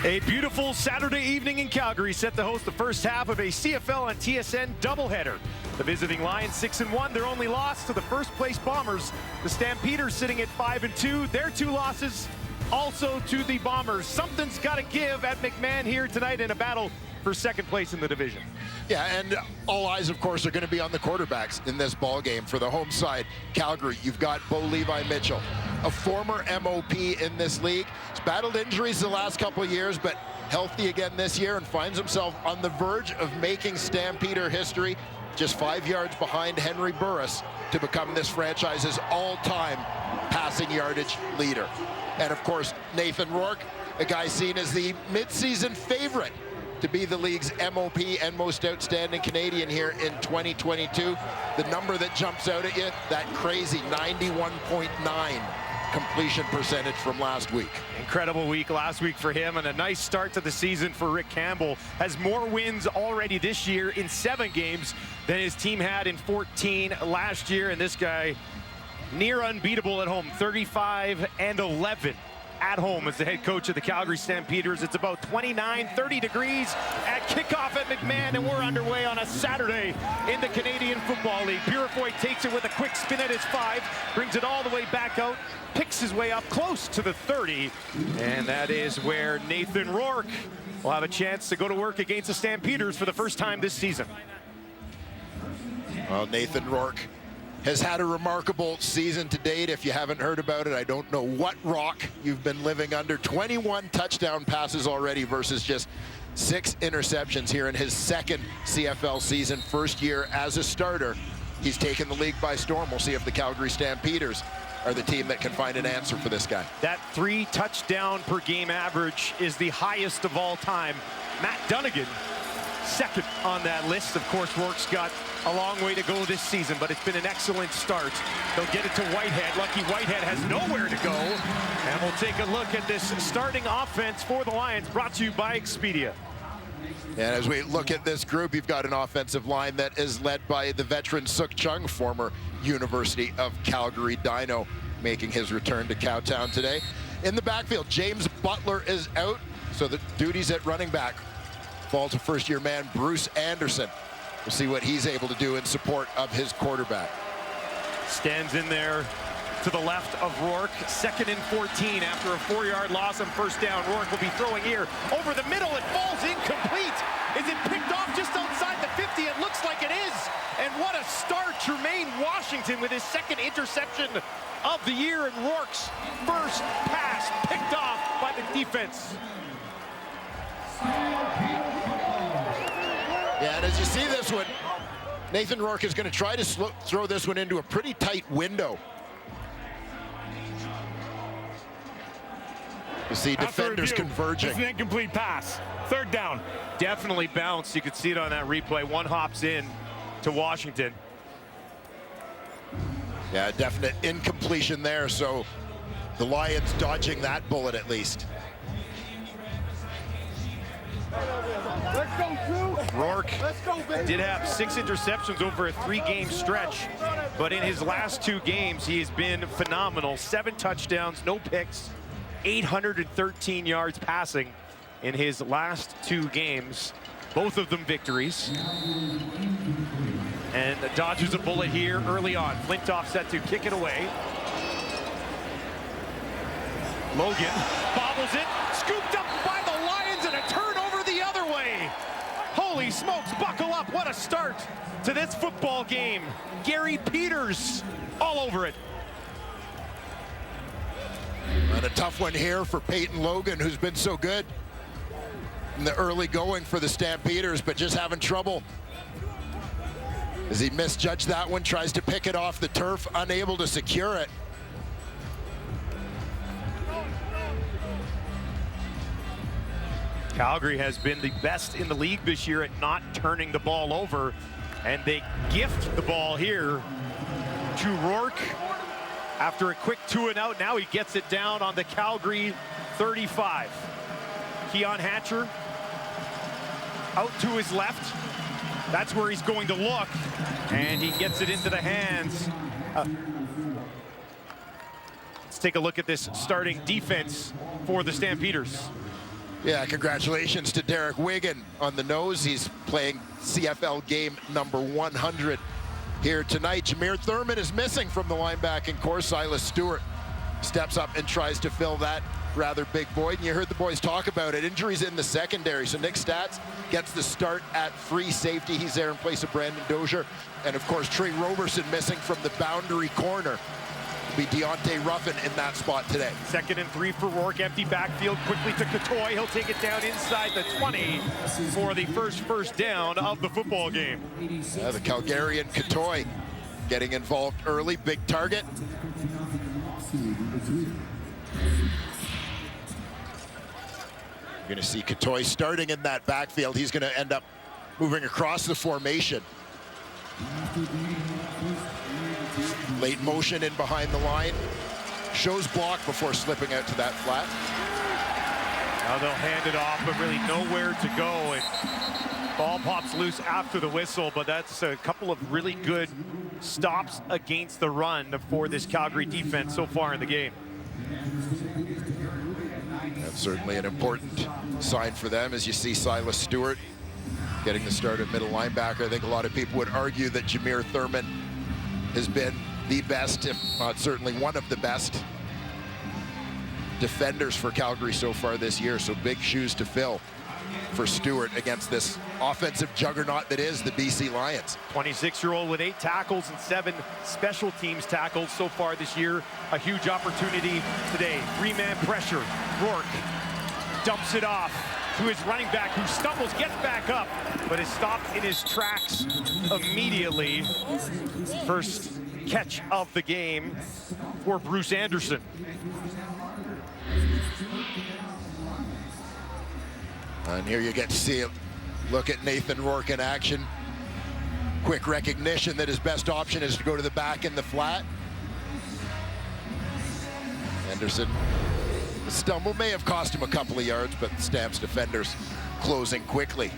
A beautiful Saturday evening in Calgary set to host the first half of a CFL and TSN doubleheader. The visiting Lions 6-1, their only loss to the first place Bombers. The Stampeders sitting at 5-2, their two losses also to the Bombers. Something's got to give at McMahon here tonight in a battle for second place in the division. Yeah, and all eyes, of course, are going to be on the quarterbacks in this ball game. For the home side, Calgary, you've got Bo Levi Mitchell, a former MOP in this league. He's battled injuries the last couple of years, but healthy again this year and finds himself on the verge of making Stampeder history, just 5 yards behind Henry Burris to become this franchise's all-time passing yardage leader. And, of course, Nathan Rourke, a guy seen as the midseason favorite to be the league's MOP and most outstanding Canadian here in 2022. The number that jumps out at you, that crazy 91.9 completion percentage from last week. Incredible week last week for him, and a nice start to the season for Rick Campbell. Has more wins already this year in 7 games than his team had in 14 last year, and this guy near unbeatable at home, 35-11. At home as the head coach of the Calgary Stampeders. It's about 29-30 degrees at kickoff at McMahon, and we're underway on a Saturday in the Canadian Football League. Purifoy takes it with a quick spin at his 5, brings it all the way back out, picks his way up close to the 30, and that is where Nathan Rourke will have a chance to go to work against the Stampeders for the first time this season. Well, Nathan Rourke has had a remarkable season to date. If you haven't heard about it, I don't know what rock you've been living under. 21 touchdown passes already versus just 6 interceptions here in his second CFL season, first year as a starter. He's taken the league by storm. We'll see if the Calgary Stampeders are the team that can find an answer for this guy. That 3 touchdown per game average is the highest of all time. Matt Dunnigan, second on that list. Of course, Rourke's got a long way to go this season, but it's been an excellent start. They'll get it to Whitehead. Lucky Whitehead has nowhere to go. And we'll take a look at this starting offense for the Lions, brought to you by Expedia. And as we look at this group, you've got an offensive line that is led by the veteran Suk Chung, former University of Calgary Dino, making his return to Cowtown today. In the backfield, James Butler is out, so the duties at running back fall to first-year man Bruce Anderson. We'll see what he's able to do in support of his quarterback. Stands in there to the left of Rourke. 2nd and 14 after a 4-yard loss on first down. Rourke will be throwing here over the middle. It falls incomplete. Is it picked off just outside the 50? It looks like it is. And what a start. Jermaine Washington with his 2nd interception of the year, and Rourke's first pass picked off by the defense. Yeah, and as you see this one, Nathan Rourke is going to try to throw this one into a pretty tight window. You see defenders converging. It's an incomplete pass. 3rd down. Definitely bounced. You could see it on that replay. One hops in to Washington. Yeah, definite incompletion there, so the Lions dodging that bullet at least. Rourke did have 6 interceptions over a 3-game stretch, but in his last 2 games, he has been phenomenal. 7 touchdowns, no picks, 813 yards passing in his last 2 games, both of them victories. And dodges a bullet here early on. Flintoff set to kick it away. Logan bobbles it, scooped up by the Lions, and a turnover the other way. Holy smokes, buckle up. What a start to this football game. Gary Peters all over it. And a tough one here for Peyton Logan, who's been so good in the early going for the Stampeders, but just having trouble as he misjudged that one, tries to pick it off the turf, unable to secure it. Calgary has been the best in the league this year at not turning the ball over, and they gift the ball here to Rourke. After a quick 2-and-out, now he gets it down on the Calgary 35. Keon Hatcher out to his left. That's where he's going to look, and he gets it into the hands. Let's take a look at this starting defense for the Stampeders. Yeah, congratulations to Derek Wigan on the nose. He's playing CFL game number 100 here tonight. Jameer Thurman is missing from the linebacking core. Silas Stewart steps up and tries to fill that rather big void. And you heard the boys talk about it. Injuries in the secondary. So Nick Stats gets the start at free safety. He's there in place of Brandon Dozier. And of course, Trey Roberson missing from the boundary corner. Be Deontay Ruffin in that spot today. 2nd and 3 for Rourke. Empty backfield quickly to Catoy. He'll take it down inside the 20 for the first down of the football game. Yeah, the Calgarian Catoy getting involved early. Big target. You're going to see Catoy starting in that backfield. He's going to end up moving across the formation. Late motion in behind the line. Shows block before slipping out to that flat. Now they'll hand it off, but really nowhere to go. And ball pops loose after the whistle, but that's a couple of really good stops against the run for this Calgary defense so far in the game. That's certainly an important sign for them, as you see Silas Stewart getting the start at middle linebacker. I think a lot of people would argue that Jameer Thurman has been the best, if not certainly one of the best defenders for Calgary so far this year. So big shoes to fill for Stewart against this offensive juggernaut that is the BC Lions. 26-year-old with 8 tackles and 7 special teams tackles so far this year. A huge opportunity today. 3-man pressure. Rourke dumps it off to his running back, who stumbles, gets back up, but is stopped in his tracks immediately. First catch of the game for Bruce Anderson. And here you get to see it. Look at Nathan Rourke in action. Quick recognition that his best option is to go to the back in the flat. Anderson, the stumble may have cost him a couple of yards, but Stamps defenders closing quickly.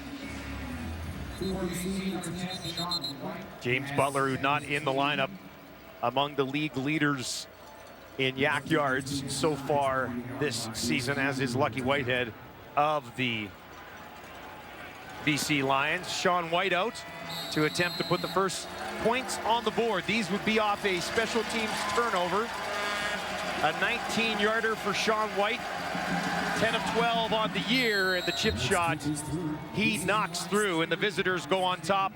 James Butler, who not in the lineup, among the league leaders in yak yards so far this season, as is Lucky Whitehead of the BC Lions. Sean White out to attempt to put the first points on the board. These would be off a special teams turnover. A 19-yarder for Sean White. 10 of 12 on the year, and the chip shot he knocks through, and the visitors go on top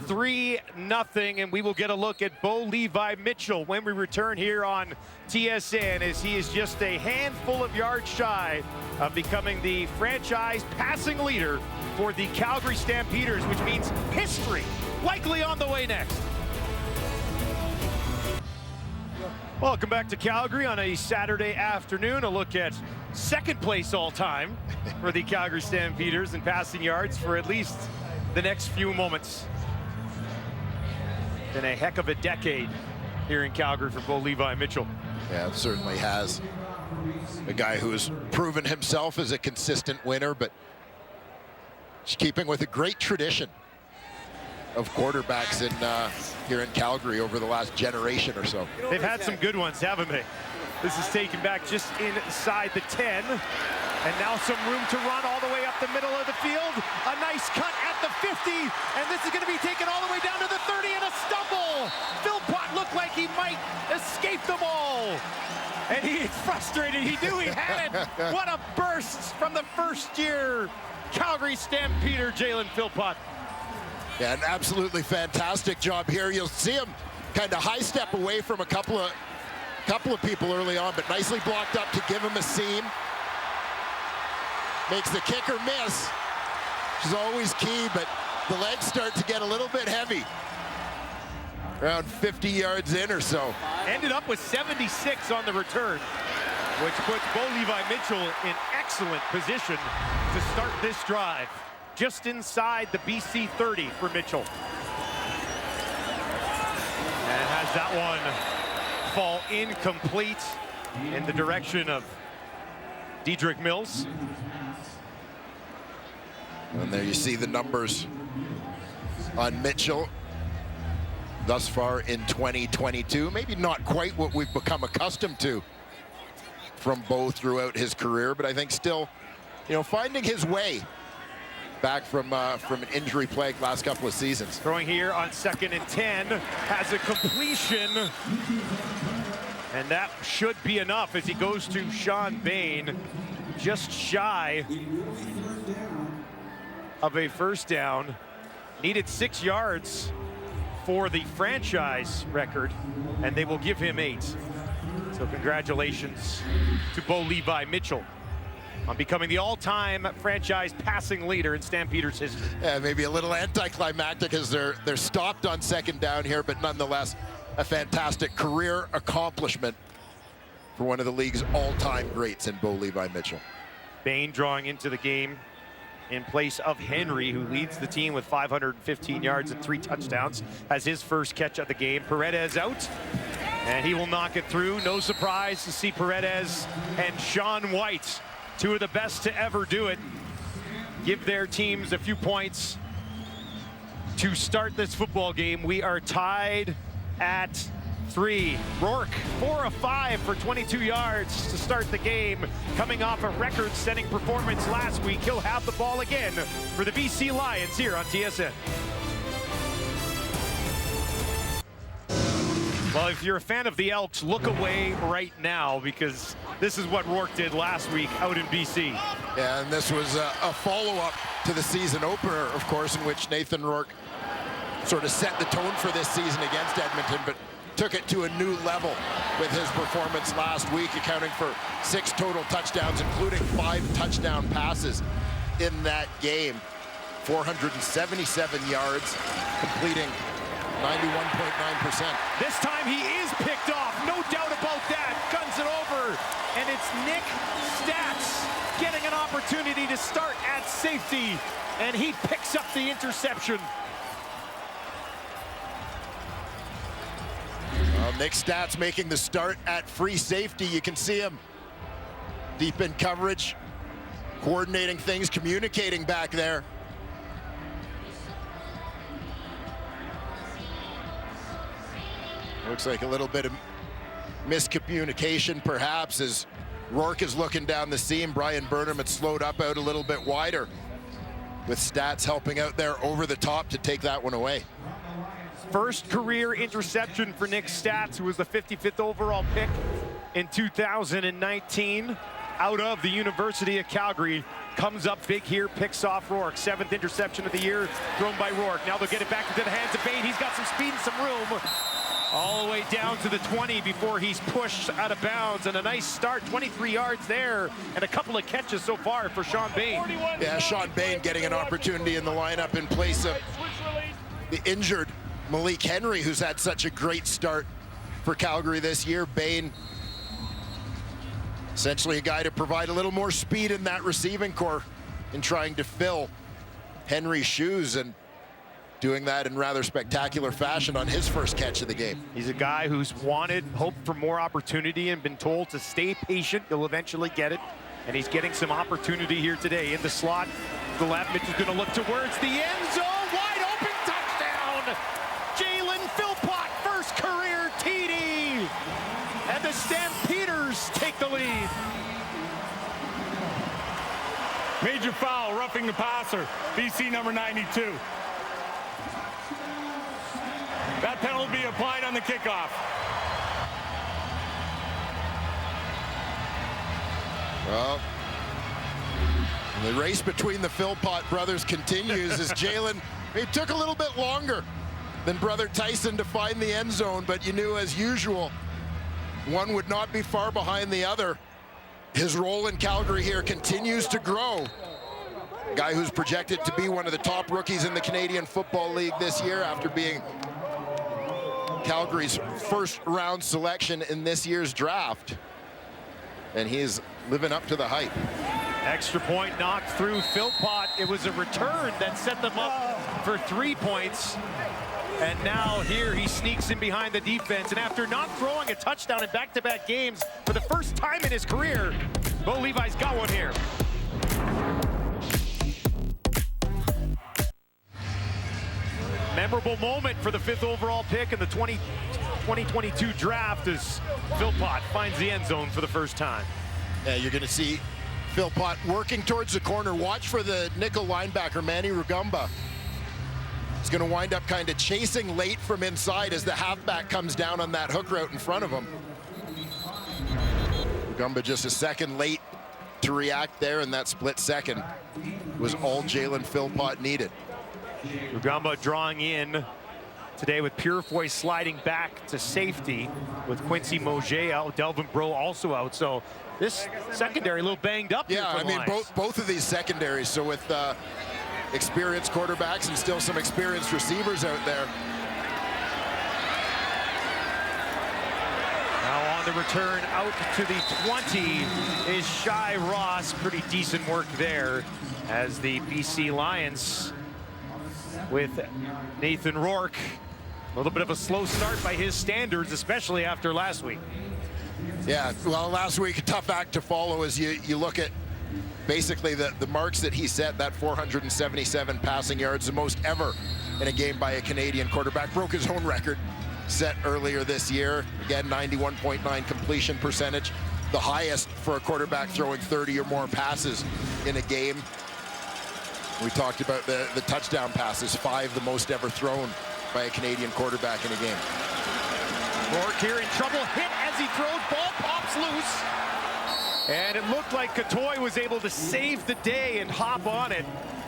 3-0, and we will get a look at Bo Levi Mitchell when we return here on TSN, as he is just a handful of yards shy of becoming the franchise passing leader for the Calgary Stampeders, which means history likely on the way next. Welcome back to Calgary on a Saturday afternoon. A look at second place all time for the Calgary Stampeders in passing yards for at least the next few moments. Been a heck of a decade here in Calgary for Bo Levi Mitchell. Yeah, it certainly has. A guy who has proven himself as a consistent winner, but keeping with a great tradition of quarterbacks in here in Calgary over the last generation or so. They've had some good ones, haven't they? This is taken back just inside the 10. And now some room to run all the way up the middle of the field. A nice cut at the 50. And this is going to be taken all the way down to the 30, and a stumble. Philpott looked like he might escape them all. And he's frustrated. He knew he had it. What a burst from the first-year Calgary Stampeder, Jalen Philpott. Yeah, an absolutely fantastic job here. You'll see him kind of high step away from a couple of people early on, but nicely blocked up to give him a seam. Makes the kicker miss, which is always key, but the legs start to get a little bit heavy. Around 50 yards in or so. Ended up with 76 on the return, which puts Bo Levi Mitchell in excellent position to start this drive. Just inside the BC 30 for Mitchell. And has that one fall incomplete in the direction of Dedrick Mills. And there you see the numbers on Mitchell thus far in 2022. Maybe not quite what we've become accustomed to from Bo throughout his career, but I think still finding his way back from an injury plague last couple of seasons. Throwing here on 2nd and 10, has a completion. And that should be enough as he goes to Sean Bain, just shy of a first down. Needed 6 yards for the franchise record, and they will give him 8. So congratulations to Bo Levi Mitchell on becoming the all-time franchise passing leader in Stampeders history. Yeah, maybe a little anticlimactic as they're stopped on 2nd down here, but nonetheless, a fantastic career accomplishment for one of the league's all-time greats in Bo Levi Mitchell. Bain drawing into the game in place of Henry, who leads the team with 515 yards and 3 touchdowns, has his first catch of the game. Paredes out, and he will knock it through. No surprise to see Paredes and Sean White, 2 of the best to ever do it, give their teams a few points to start this football game. We are tied at 3. Rourke, 4 of 5 for 22 yards to start the game. Coming off a record-setting performance last week, he'll have the ball again for the BC Lions here on TSN. Well, if you're a fan of the Elks, look away right now, because this is what Rourke did last week out in BC. Yeah, and this was a follow-up to the season opener, of course, in which Nathan Rourke sort of set the tone for this season against Edmonton, but took it to a new level with his performance last week, accounting for 6 total touchdowns, including 5 touchdown passes in that game. 477 yards, completing 91.9%. This time he is picked off, no doubt about that. Guns it over, and it's Nick Stats getting an opportunity to start at safety, and he picks up the interception. Well, Nick Stats making the start at free safety. You can see him deep in coverage, coordinating things, communicating back there. Looks like a little bit of miscommunication perhaps as Rourke is looking down the seam. Brian Burnham had slowed up out a little bit wider, with Stats helping out there over the top to take that one away. First career interception for Nick Stats, who was the 55th overall pick in 2019 out of the University of Calgary. Comes up big here, picks off Rourke. 7th interception of the year thrown by Rourke. Now they'll get it back into the hands of Bain. He's got some speed and some room. All the way down to the 20 before he's pushed out of bounds. And a nice start, 23 yards there, and a couple of catches so far for Sean Bain. Yeah, Sean Bain getting an opportunity in the lineup in place of the injured Malik Henry, who's had such a great start for Calgary this year. Bain, essentially a guy to provide a little more speed in that receiving core in trying to fill Henry's shoes, and doing that in rather spectacular fashion on his first catch of the game. He's a guy who's hoped for more opportunity and been told to stay patient. He'll eventually get it, and he's getting some opportunity here today. In the slot, the left, Mitchell's going to look towards the end zone. Wide open touchdown! Jalen Philpott, first career TD, and the Stampeders take the lead. Major foul, roughing the passer. BC number 92. That penalty will be applied on the kickoff. Well, the race between the Philpott brothers continues as Jalen, it took a little bit longer than brother Tyson to find the end zone, but you knew, as usual, one would not be far behind the other. His role in Calgary here continues to grow. A guy who's projected to be one of the top rookies in the Canadian Football League this year after being Calgary's first round selection in this year's draft. And he is living up to the hype. Extra point knocked through Philpott. It was a return that set them up for 3 points. And now here he sneaks in behind the defense. And after not throwing a touchdown in back-to-back games for the first time in his career, Bo Levi's got one here. Memorable moment for the 5th overall pick in the 2022 draft as Philpott finds the end zone for the first time. Yeah, you're going to see Philpott working towards the corner. Watch for the nickel linebacker, Manny Rugamba. He's going to wind up kind of chasing late from inside as the halfback comes down on that hook route in front of him. Rugamba just a second late to react there, and that split second was all Jalen Philpott needed. Rugamba drawing in today with Purefoy sliding back to safety with Quincy Moget out, Delvin Breaux also out. So this secondary a little banged up. Yeah, I mean, both of these secondaries. So with experienced quarterbacks and still some experienced receivers out there. Now on the return out to the 20 is Shai Ross. Pretty decent work there as the BC Lions with Nathan Rourke. A little bit of a slow start by his standards, especially after last week. Yeah, well, last week, a tough act to follow as you look at basically the marks that he set, that 477 passing yards, the most ever in a game by a Canadian quarterback. Broke his own record set earlier this year. Again, 91.9 completion percentage, the highest for a quarterback throwing 30 or more passes in a game. We talked about the touchdown passes, 5 the most ever thrown by a Canadian quarterback in a game. Rourke here in trouble, hit as he throws, ball pops loose. And it looked like Catoy was able to save the day and hop on it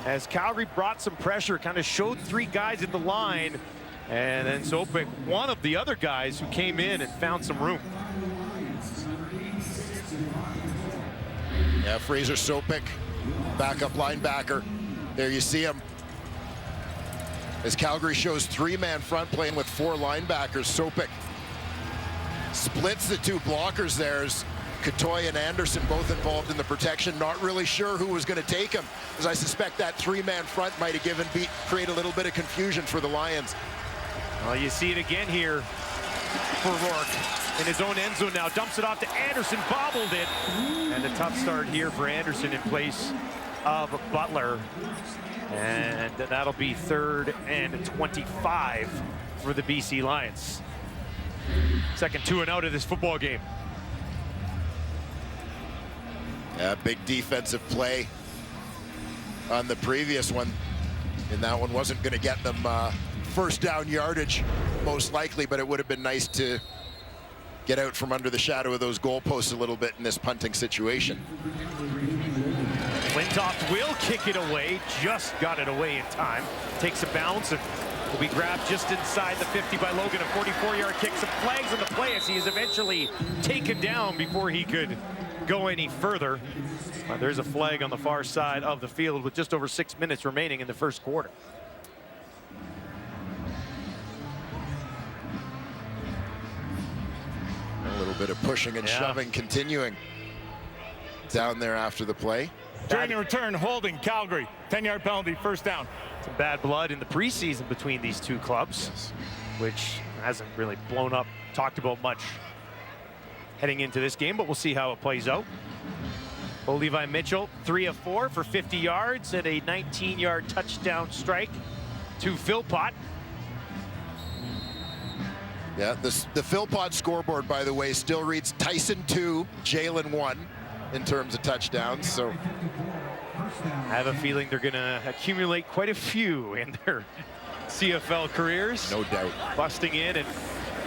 as Calgary brought some pressure, kind of showed 3 guys in the line. And then Sopik, one of the other guys who came in and found some room. Yeah, Fraser Sopik, backup linebacker. There you see him. As Calgary shows 3-man front playing with 4 linebackers, Sopik splits the 2 blockers there as Catoy and Anderson both involved in the protection. Not really sure who was going to take him, as I suspect that 3-man front might have create a little bit of confusion for the Lions. Well, you see it again here for Rourke in his own end zone now. Dumps it off to Anderson, bobbled it. And a tough start here for Anderson in place of Butler. And that'll be 3rd and 25 for the BC Lions. Second 2 and out of this football game. Yeah, big defensive play on the previous one. And that one wasn't going to get them first down yardage, most likely, but it would have been nice to get out from under the shadow of those goalposts a little bit in this punting situation. Flintoff will kick it away, just got it away in time. Takes a bounce and will be grabbed just inside the 50 by Logan. A 44-yard kick, some flags on the play as he is eventually taken down before he could go any further. There's a flag on the far side of the field with just over 6 minutes remaining in the first quarter. A little bit of pushing and shoving continuing down there after the play. During the return, holding Calgary. 10-yard penalty, first down. Some bad blood in the preseason between these 2 clubs, which hasn't really blown up, talked about much heading into this game, but we'll see how it plays out. Levi Mitchell, 3 of 4 for 50 yards and a 19-yard touchdown strike to Philpott. Yeah, the Philpott scoreboard, by the way, still reads Tyson 2, Jalen 1 in terms of touchdowns. So I have a feeling they're going to accumulate quite a few in their CFL careers. No doubt. Busting in and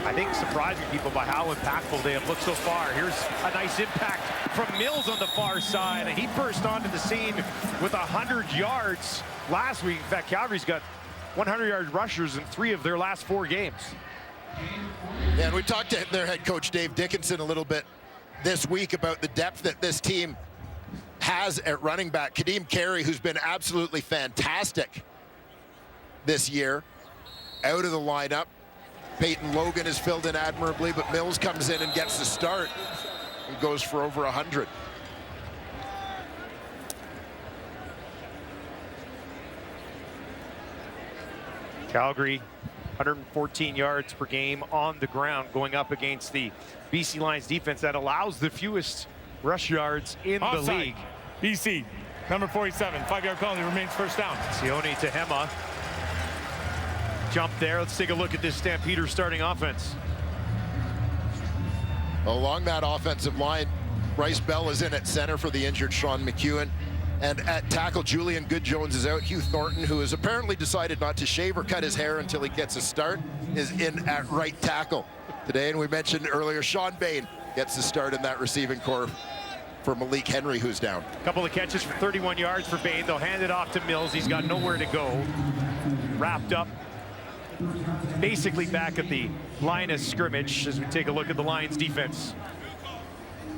I think surprising people by how impactful they have looked so far. Here's a nice impact from Mills on the far side, and he burst onto the scene with 100 yards last week. In fact, Calgary's got 100-yard rushers in 3 of their last 4 games. Yeah, and we talked to their head coach, Dave Dickinson, a little bit this week about the depth that this team has at running back. Kadeem Carey, who's been absolutely fantastic this year, out of the lineup. Peyton Logan has filled in admirably, but Mills comes in and gets the start and goes for over 100. Calgary, 114 yards per game on the ground, going up against the BC Lions defense that allows the fewest rush yards in the league. BC, number 47, 5-yard penalty, remains first down. Sione Tehema jump there. Let's take a look at this Stampeders starting offense. Along that offensive line, Bryce Bell is in at center for the injured Sean McEwen. And at tackle, Julian Good-Jones is out. Hugh Thornton, who has apparently decided not to shave or cut his hair until he gets a start, is in at right tackle today. And we mentioned earlier, Sean Bain gets the start in that receiving corps for Malik Henry, who's down. A couple of catches for 31 yards for Bain. They'll hand it off to Mills. He's got nowhere to go. Wrapped up basically back at the line of scrimmage as we take a look at the Lions defense.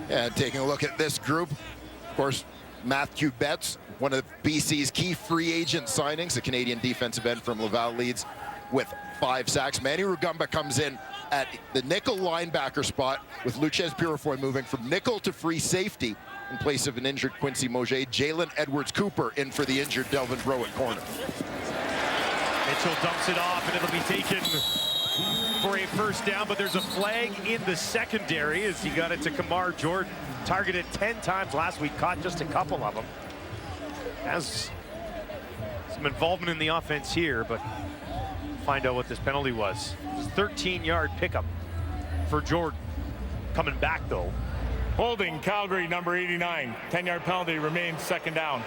And taking a look at this group, of course, Matthew Betts, one of BC's key free agent signings, a Canadian defensive end from Laval, leads with 5 sacks. Manny Rugamba comes in at the nickel linebacker spot with Luchez Purifoy moving from nickel to free safety in place of an injured Quincy Moget. Jalen Edwards-Cooper in for the injured Delvin Breaux at corner. Mitchell dumps it off, and it'll be taken for a first down, but there's a flag in the secondary as he got it to Kamar Jordan. Targeted 10 times last week, caught just a couple of them. Has some involvement in the offense here, but find out what this penalty was. It was a 13-yard pickup for Jordan. Coming back, though. Holding Calgary, number 89. 10-yard penalty, remains second down.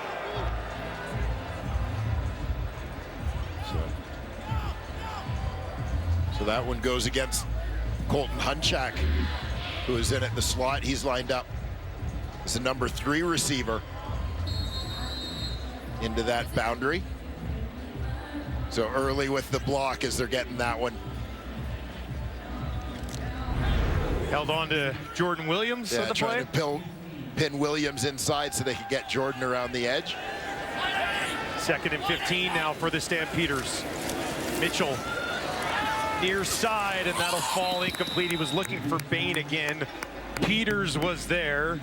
So that one goes against Colton Hunchak, who is in at the slot. He's lined up as the number 3 receiver into that boundary. So early with the block as they're getting that one. Held on to Jordan Williams on the play. Trying to pin Williams inside so they could get Jordan around the edge. 2nd and 15 now for the Stampeders. Mitchell near side, and that'll fall incomplete. He was looking for Bain again. Peters was there.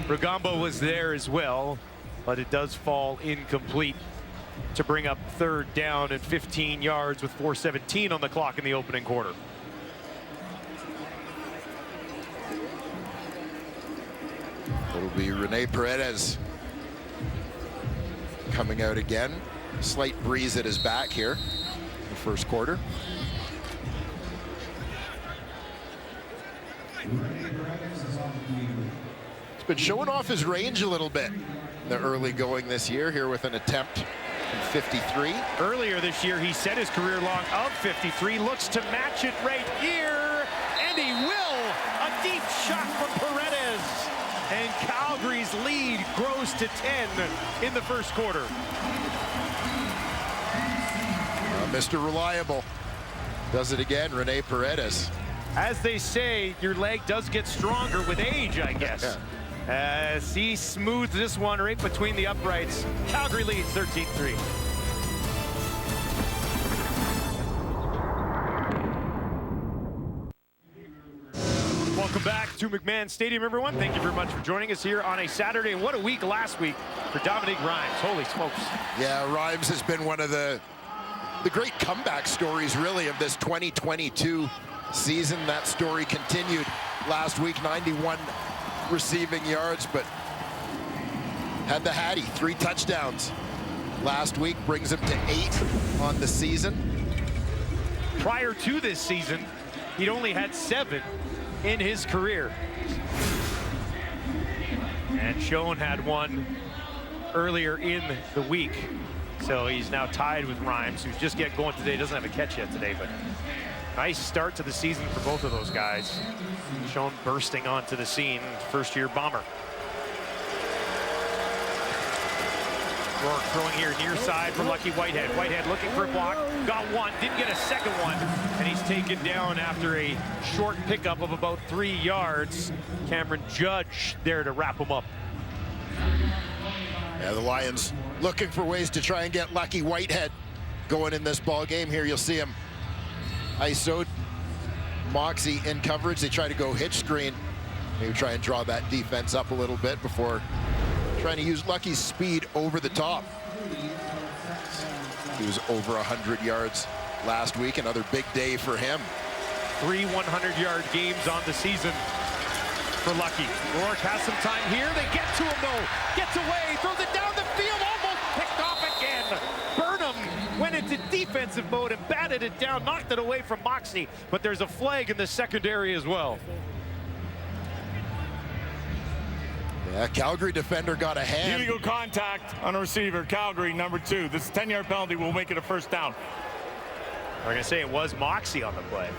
Rugamba was there as well, but it does fall incomplete to bring up 3rd down and 15 yards with 4:17 on the clock in the opening quarter. It'll be Rene Paredes coming out again. Slight breeze at his back here in the first quarter. He's been showing off his range a little bit in the early going this year here with an attempt from 53. Earlier this year, he set his career long of 53, looks to match it right here, and he will. A deep shot from Paredes, and Calgary's lead grows to 10 in the first quarter. Mr. Reliable does it again, Rene Paredes. As they say, your leg does get stronger with age, I guess. Yeah. As he smooths this one right between the uprights. Calgary leads 13-3. Welcome back to McMahon Stadium, everyone. Thank you very much for joining us here on a Saturday. And what a week last week for Dominique Rhymes. Holy smokes. Yeah, Rhymes has been one of the great comeback stories, really, of this 2022 season. That story continued last week, 91 receiving yards, but had the Hattie, 3 touchdowns last week, brings him to 8 on the season. Prior to this season, he'd only had 7 in his career. And Schoen had 1 earlier in the week. So he's now tied with Rhymes, who's just getting going today. Doesn't have a catch yet today, but nice start to the season for both of those guys. Schoen bursting onto the scene, first-year Bomber. Rourke throwing here near side for Lucky Whitehead. Whitehead looking for a block, got 1, didn't get a second one, and he's taken down after a short pickup of about 3 yards. Cameron Judge there to wrap him up. Yeah, the Lions looking for ways to try and get Lucky Whitehead going in this ball game. Here you'll see him ISO'd. Moxie in coverage. They try to go hitch screen. Maybe try and draw that defense up a little bit before trying to use Lucky's speed over the top. He was over 100 yards last week. Another big day for him. 3 100-yard games on the season for Lucky. Rourke has some time here. They get to him, though. Gets away, throws it down the field, almost picked off again. Burnham went into defensive mode and batted it down, knocked it away from Moxie, but there's a flag in the secondary as well. Yeah, Calgary defender got a hand. Illegal contact on a receiver, Calgary, number 2. This 10-yard penalty will make it a first down. I'm going to say it was Moxie on the play.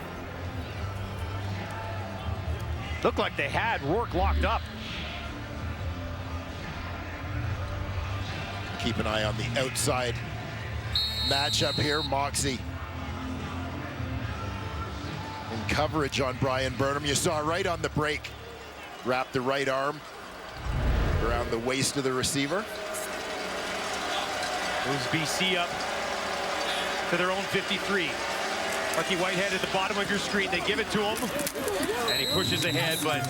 Looked like they had Rourke locked up. Keep an eye on the outside matchup here. Moxie in coverage on Brian Burnham. You saw right on the break. Wrap the right arm around the waist of the receiver. Moves BC up to their own 53. Lucky Whitehead at the bottom of your screen. They give it to him, and he pushes ahead, but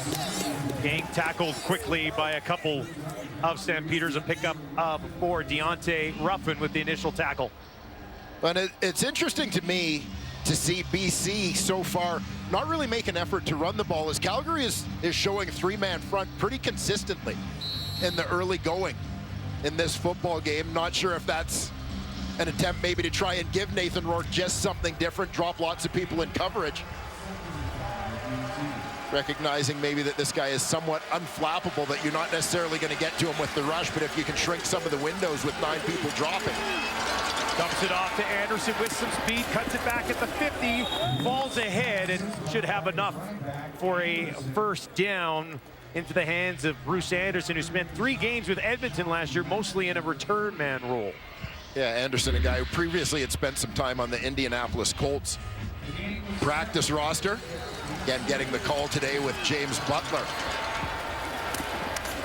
being tackled quickly by a couple of Stampeders. A pickup for Deontay Ruffin with the initial tackle. But it's interesting to me to see BC so far not really make an effort to run the ball, as Calgary is showing three-man front pretty consistently in the early going in this football game. Not sure if that's an attempt maybe to try and give Nathan Rourke just something different, drop lots of people in coverage. Recognizing maybe that this guy is somewhat unflappable, that you're not necessarily going to get to him with the rush, but if you can shrink some of the windows with 9 people dropping. Dumps it off to Anderson with some speed, cuts it back at the 50, falls ahead, and should have enough for a first down into the hands of Bruce Anderson, who spent 3 games with Edmonton last year, mostly in a return man role. Yeah, Anderson, a guy who previously had spent some time on the Indianapolis Colts practice roster. Again, getting the call today with James Butler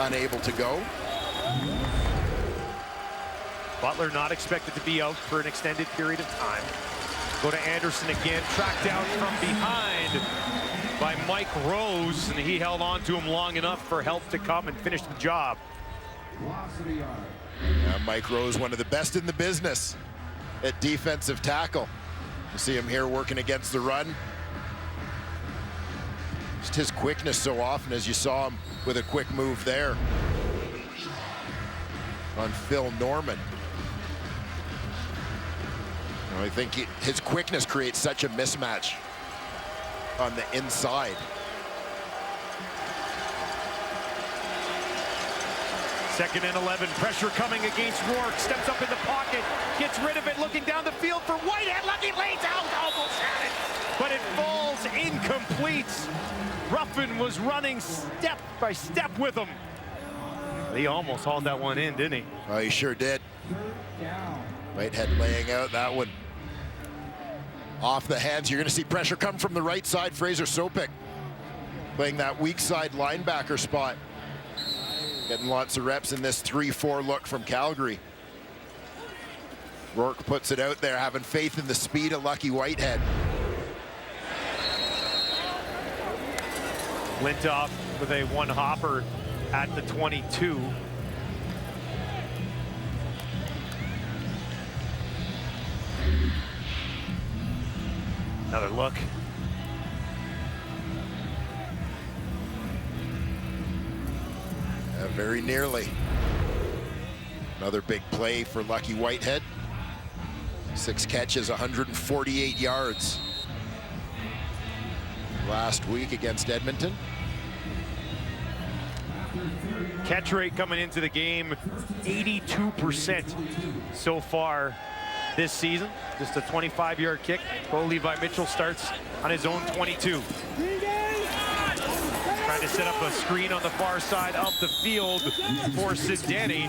unable to go. Butler not expected to be out for an extended period of time. Go to Anderson again, tracked down from behind by Mike Rose, and he held on to him long enough for help to come and finish the job. Mike Rose, one of the best in the business at defensive tackle. You see him here working against the run. Just his quickness so often, as you saw him with a quick move there on Phil Norman. I think his quickness creates such a mismatch on the inside. Second and 11, pressure coming against Rourke, steps up in the pocket, gets rid of it, looking down the field for Whitehead, Lucky lays out, almost had it, but it falls incomplete. Ruffin was running step by step with him. He almost hauled that one in, didn't he? Oh, he sure did. Whitehead laying out that one off the hands. You're going to see pressure come from the right side. Fraser Sopik playing that weak side linebacker spot. Getting lots of reps in this 3-4 look from Calgary. Rourke puts it out there, having faith in the speed of Lucky Whitehead. Flintoff with a one-hopper at the 22. Another look. Very nearly. Another big play for Lucky Whitehead. 6 catches, 148 yards last week against Edmonton. Catch rate coming into the game, 82% so far this season. Just a 25-yard kick. Bo Levi Mitchell starts on his own 22. Trying to set up a screen on the far side of the field for Sindani.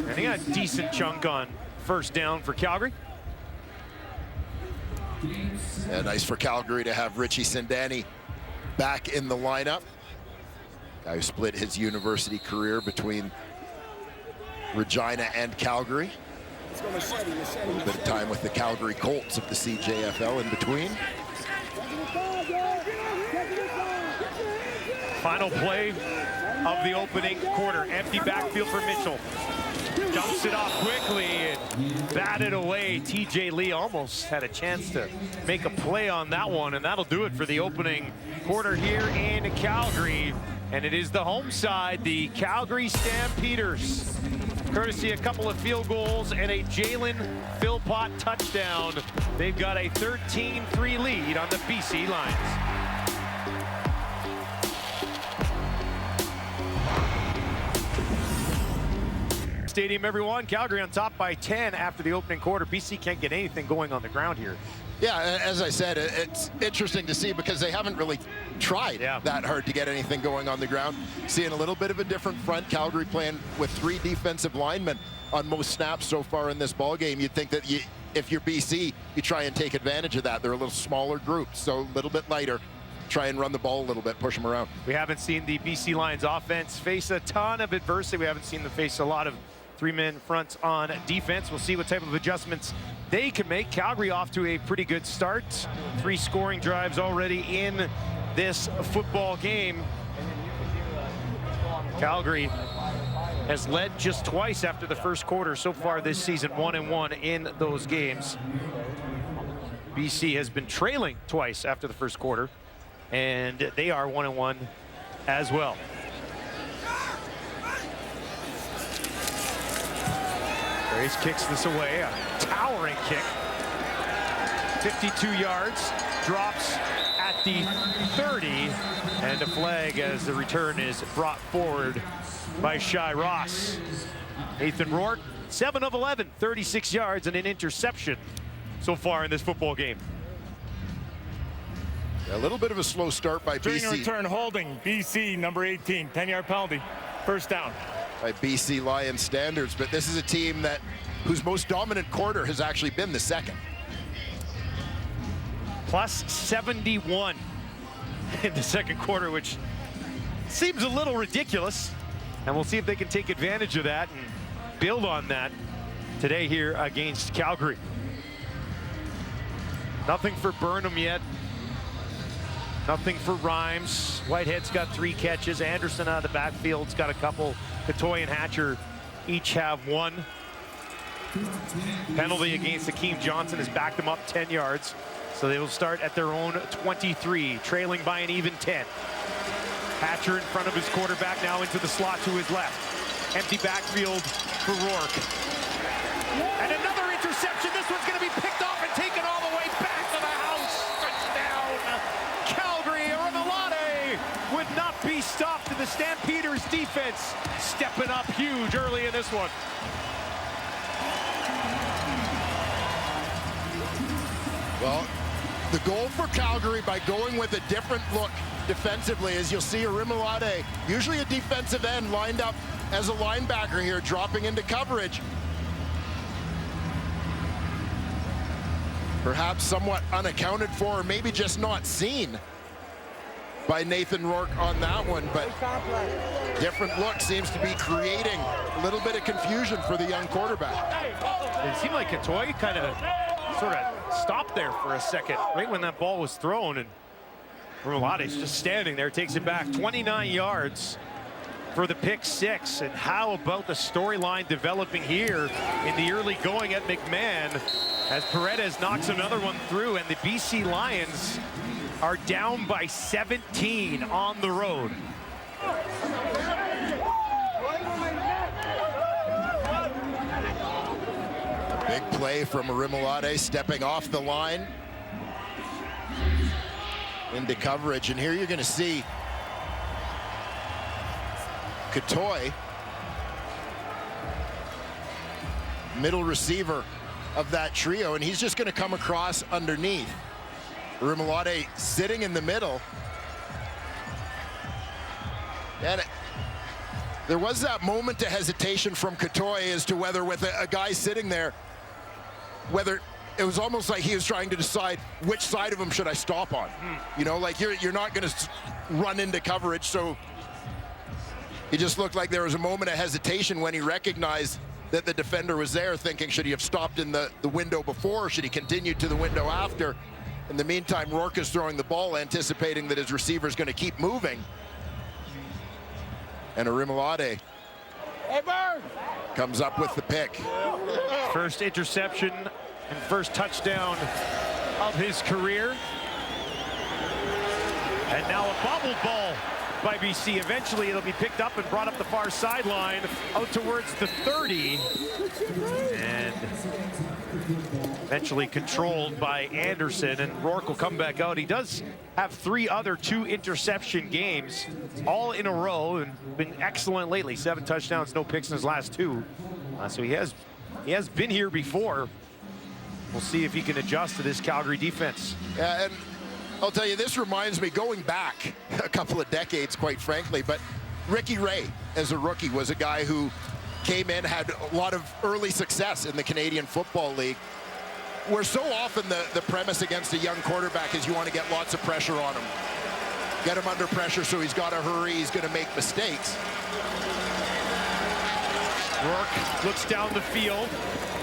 And he got a decent chunk on first down for Calgary. Yeah, nice for Calgary to have Richie Sindani back in the lineup. Guy who split his university career between Regina and Calgary. A little bit of time with the Calgary Colts of the CJFL in between. Final play of the opening quarter. Empty backfield for Mitchell. Jumps it off quickly and batted away. TJ Lee almost had a chance to make a play on that one, and that'll do it for the opening quarter here in Calgary. And it is the home side, the Calgary Stampeders. Courtesy a couple of field goals and a Jalen Philpott touchdown. They've got a 13-3 lead on the BC Lions. Stadium, everyone. Calgary on top by 10 after the opening quarter. BC can't get anything going on the ground here. Yeah, as I said, it's interesting to see because they haven't really tried that hard to get anything going on the ground. Seeing a little bit of a different front. Calgary playing with 3 defensive linemen on most snaps so far in this ball game. You'd think that if you're BC, you try and take advantage of that. They're a little smaller group, so a little bit lighter. Try and run the ball a little bit, push them around. We haven't seen the BC Lions offense face a ton of adversity. We haven't seen them face a lot of 3-man fronts on defense. We'll see what type of adjustments they can make. Calgary off to a pretty good start. 3 scoring drives already in this football game. Calgary has led just twice after the first quarter so far this season, 1-1 in those games. BC has been trailing twice after the first quarter, and they are 1-1 as well. Grace kicks this away, a towering kick. 52 yards, drops at the 30, and a flag as the return is brought forward by Shai Ross. Nathan Rourke, 7 of 11, 36 yards and an interception so far in this football game. A little bit of a slow start by During BC. return, holding BC, number 18, 10-yard penalty, first down. By BC Lions standards, but this is a team whose most dominant quarter has actually been the second. Plus 71 in the second quarter, which seems a little ridiculous. And we'll see if they can take advantage of that and build on that today here against Calgary. Nothing for Burnham yet. Nothing for Rhymes. Whitehead's got 3 catches. Anderson out of the backfield's got a couple. Katoy and Hatcher each have 1. Penalty against Akeem Johnson has backed them up 10 yards. So they will start at their own 23, trailing by an even 10. Hatcher in front of his quarterback, now into the slot to his left. Empty backfield for Rourke. And another interception. This one's going to be picked off and taken all the way back to the house. Touchdown, Calgary. Remilade would not be stopped in the Stampeders defense. Stepping up huge early in this one. Well, the goal for Calgary by going with a different look defensively is you'll see Remilade, usually a defensive end, lined up as a linebacker here, dropping into coverage. Perhaps somewhat unaccounted for, or maybe just not seen by Nathan Rourke on that one, but different look seems to be creating a little bit of confusion for the young quarterback. It seemed like Katoy kind of sort of stopped there for a second, right when that ball was thrown, and Remilade's just standing there, takes it back 29 yards for the pick 6. And how about the storyline developing here in the early going at McMahon as Paredes knocks another one through, and the BC Lions are down by 17 on the road. Big play from Remilade, stepping off the line into coverage, and here you're going to see Katoy, middle receiver of that trio, and he's just going to come across underneath. Remilade sitting in the middle, and there was that moment of hesitation from Katoy as to whether with a guy sitting there, whether it was almost like he was trying to decide which side of him should I stop on. You know, like you're not going to run into coverage, so he just looked like there was a moment of hesitation when he recognized that the defender was there, thinking, should he have stopped in the window before, or should he continue to the window after? In the meantime, Rourke is throwing the ball, anticipating that his receiver is going to keep moving. And Remilade comes up with the pick. First interception and first touchdown of his career. And now a bobbled ball by BC. Eventually it'll be picked up and brought up the far sideline out towards the 30. And eventually controlled by Anderson, and Rourke will come back out. He does have 3 other 2-interception games all in a row and been excellent lately. 7 touchdowns, no picks in his last 2. So he has been here before. We'll see if he can adjust to this Calgary defense. Yeah, and I'll tell you, this reminds me, going back a couple of decades, quite frankly, but Ricky Ray, as a rookie, was a guy who came in, had a lot of early success in the Canadian Football League, where so often the premise against a young quarterback is you want to get lots of pressure on him. Get him under pressure so he's got to hurry, he's going to make mistakes. Rourke looks down the field,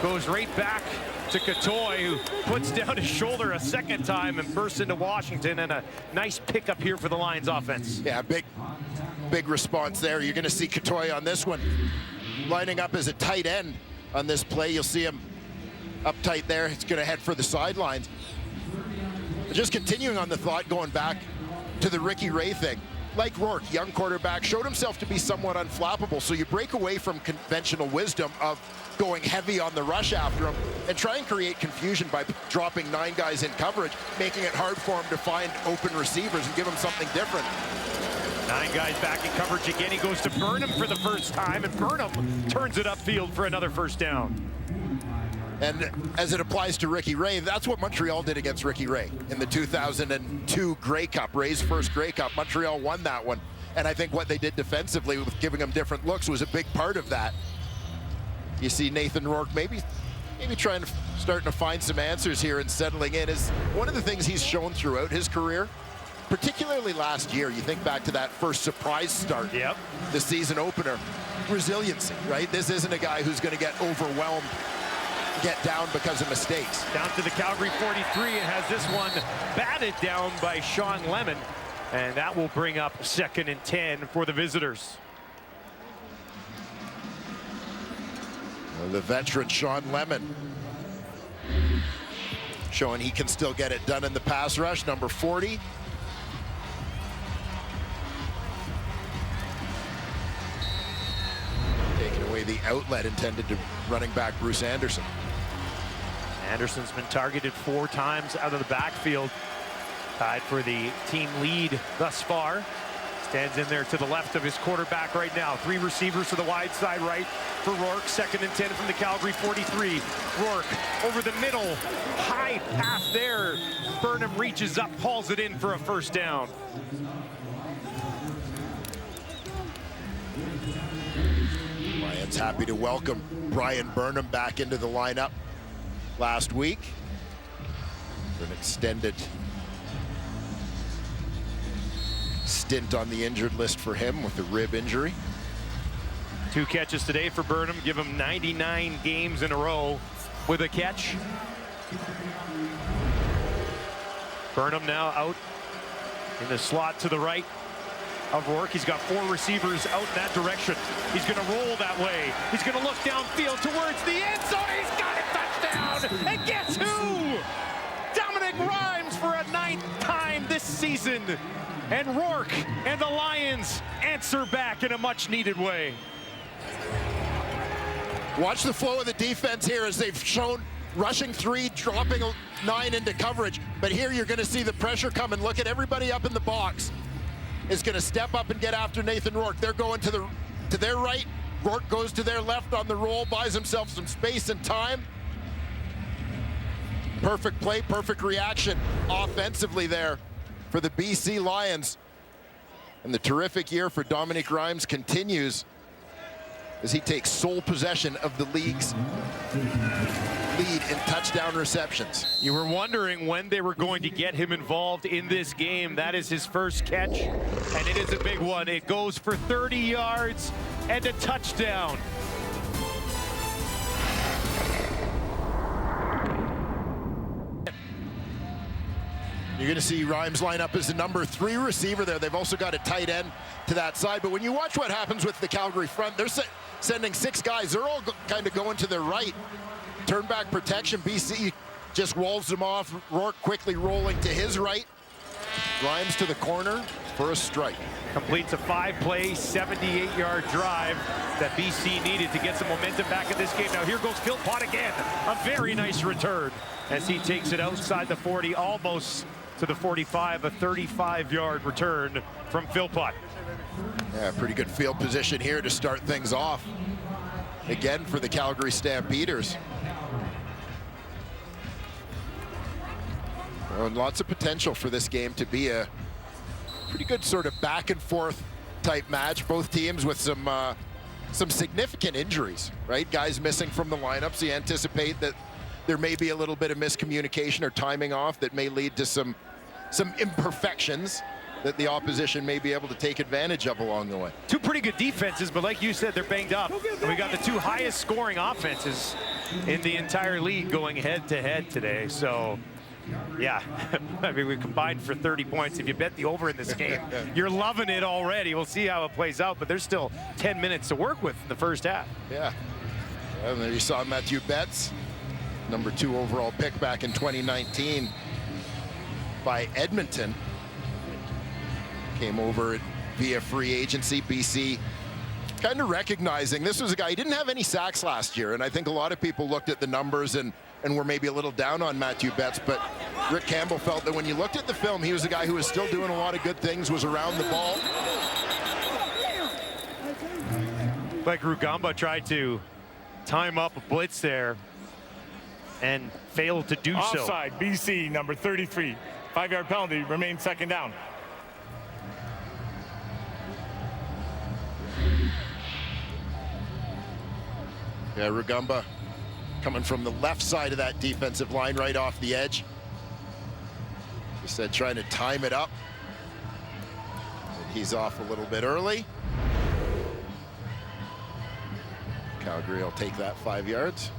goes right back to Catoy, who puts down his shoulder a second time and bursts into Washington, and a nice pickup here for the Lions offense. Yeah, big response there. You're going to see Catoy on this one lining up as a tight end on this play. You'll see him up tight there. He's going to head for the sidelines. Just continuing on the thought, going back to the Ricky Ray thing. Like Rourke, young quarterback, showed himself to be somewhat unflappable. So you break away from conventional wisdom of going heavy on the rush after him and try and create confusion by dropping 9 guys in coverage, making it hard for him to find open receivers and give him something different. 9 guys back in coverage again. He goes to Burnham for the first time, and Burnham turns it upfield for another first down. And as it applies to Ricky Ray, that's what Montreal did against Ricky Ray in the 2002 Grey Cup, Ray's first Grey Cup. Montreal won that one. And I think what they did defensively with giving him different looks was a big part of that. You see Nathan Rourke maybe starting to find some answers here and settling in. Is one of the things he's shown throughout his career, particularly last year. You think back to that first surprise start, the season opener. Resiliency, right? This isn't a guy who's going to get overwhelmed, get down because of mistakes. Down to the Calgary 43 and has this one batted down by Sean Lemon, and that will bring up 2nd and 10 for the visitors. The veteran Sean Lemon showing he can still get it done in the pass rush, number 40. Taking away the outlet intended to running back Bruce Anderson. Anderson's been targeted 4 times out of the backfield. Tied for the team lead thus far. Stands in there to the left of his quarterback right now. 3 receivers to the wide side right for Rourke. 2nd and 10 from the Calgary 43. Rourke over the middle. High pass there. Burnham reaches up, hauls it in for a first down. Lions happy to welcome Brian Burnham back into the lineup last week for an extended stint on the injured list for him with a rib injury. 2 catches today for Burnham, give him 99 games in a row with a catch. Burnham now out in the slot to the right of Rourke. He's got 4 receivers out in that direction. He's going to roll that way. He's going to look downfield towards the end zone. He's got a touchdown. And guess who? Dominic Rhymes for a 9th time this season. And Rourke and the Lions answer back in a much-needed way. Watch the flow of the defense here as they've shown rushing 3, dropping 9 into coverage. But here you're going to see the pressure come, and look at everybody up in the box is going to step up and get after Nathan Rourke. They're going to their right. Rourke goes to their left on the roll, buys himself some space and time. Perfect play, perfect reaction offensively there for the BC Lions. And the terrific year for Dominic Rhymes continues as he takes sole possession of the league's lead in touchdown receptions. You were wondering when they were going to get him involved in this game. That is his first catch, and it is a big one. It goes for 30 yards and a touchdown. You're going to see Rhymes line up as the number 3 receiver there. They've also got a tight end to that side. But when you watch what happens with the Calgary front, they're sending 6 guys. They're all kind of going to their right. Turn back protection. BC just walls them off. Rourke quickly rolling to his right. Rhymes to the corner for a strike. Completes a 5-play, 78-yard drive that BC needed to get some momentum back in this game. Now here goes Philpott again. A very nice return as he takes it outside the 40, almost to the 45, a 35-yard return from Philpott. Yeah, pretty good field position here to start things off. again for the Calgary Stampeders. Well, and lots of potential for this game to be a pretty good sort of back and forth type match. Both teams with some significant injuries, right? Guys missing from the lineup, so you anticipate that there may be a little bit of miscommunication or timing off that may lead to some imperfections that the opposition may be able to take advantage of along the way. Two pretty good defenses, but like you said, they're banged up. And we got the two highest scoring offenses in the entire league going head to head today. So, yeah, I mean, we combined for 30 points. If you bet the over in this game, you're loving it already. We'll see how it plays out, but there's still 10 minutes to work with in the first half. Yeah. And there you saw Matthew Betts, number 2 overall pick back in 2019 by Edmonton. Came over via free agency. BC kind of recognizing this was a guy, he didn't have any sacks last year, and I think a lot of people looked at the numbers and were maybe a little down on Matthew Betts, but Rick Campbell felt that when you looked at the film, he was a guy who was still doing a lot of good things, was around the ball. Like Rugamba tried to time up a blitz there and failed to do so. Offside, BC, number 33. 5-yard penalty, remains second down. Yeah, Rugamba coming from the left side of that defensive line, right off the edge. He said trying to time it up. And he's off a little bit early. Calgary will take that 5 yards.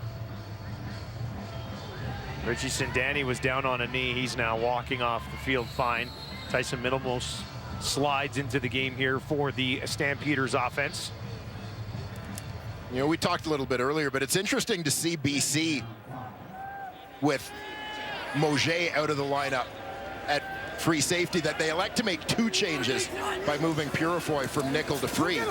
Richie Sindani was down on a knee. He's now walking off the field fine. Tyson Middlemos slides into the game here for the Stampeders offense. You know, we talked a little bit earlier, but it's interesting to see BC with Moget out of the lineup at free safety, that they elect to make 2 changes by moving Purifoy from nickel to free.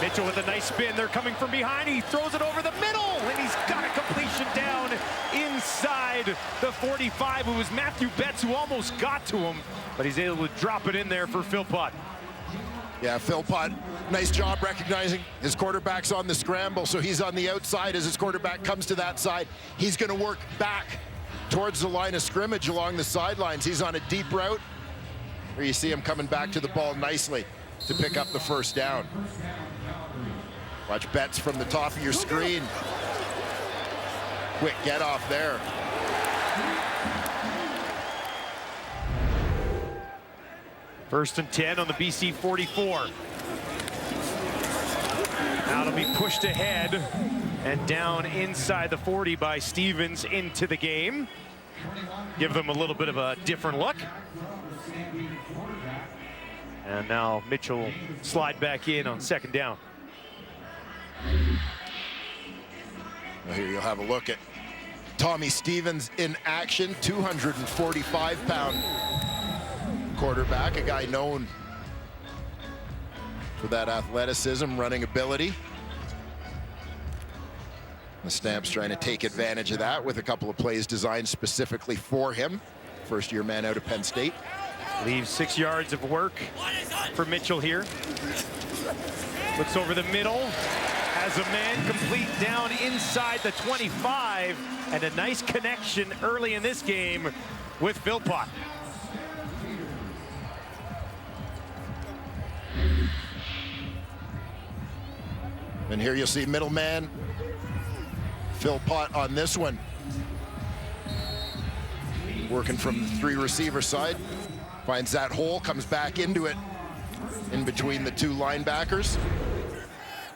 Mitchell with a nice spin. They're coming from behind. He throws it over the middle, and he's got a completion down inside the 45. It was Matthew Betts who almost got to him, but he's able to drop it in there for Philpott. Yeah, Philpott, nice job recognizing his quarterback's on the scramble, so he's on the outside. As his quarterback comes to that side, he's going to work back towards the line of scrimmage along the sidelines. He's on a deep route where you see him coming back to the ball nicely to pick up the first down. Watch Betts from the top of your screen. Quick get off there. First and 10 on the BC 44. Now it'll be pushed ahead and down inside the 40 by Stevens into the game. Give them a little bit of a different look. And now Mitchell slide back in on second down. Well, here you'll have a look at Tommy Stevens in action, 245-pound quarterback, a guy known for that athleticism, running ability. The Stamps trying to take advantage of that with a couple of plays designed specifically for him. First-year man out of Penn State. Leaves 6 yards of work for Mitchell here. Looks over the middle. Has a man complete down inside the 25. And a nice connection early in this game with Philpott. And here you'll see middleman Philpott on this one. Working from the 3 receiver side. Finds that hole, comes back into it in between the 2 linebackers.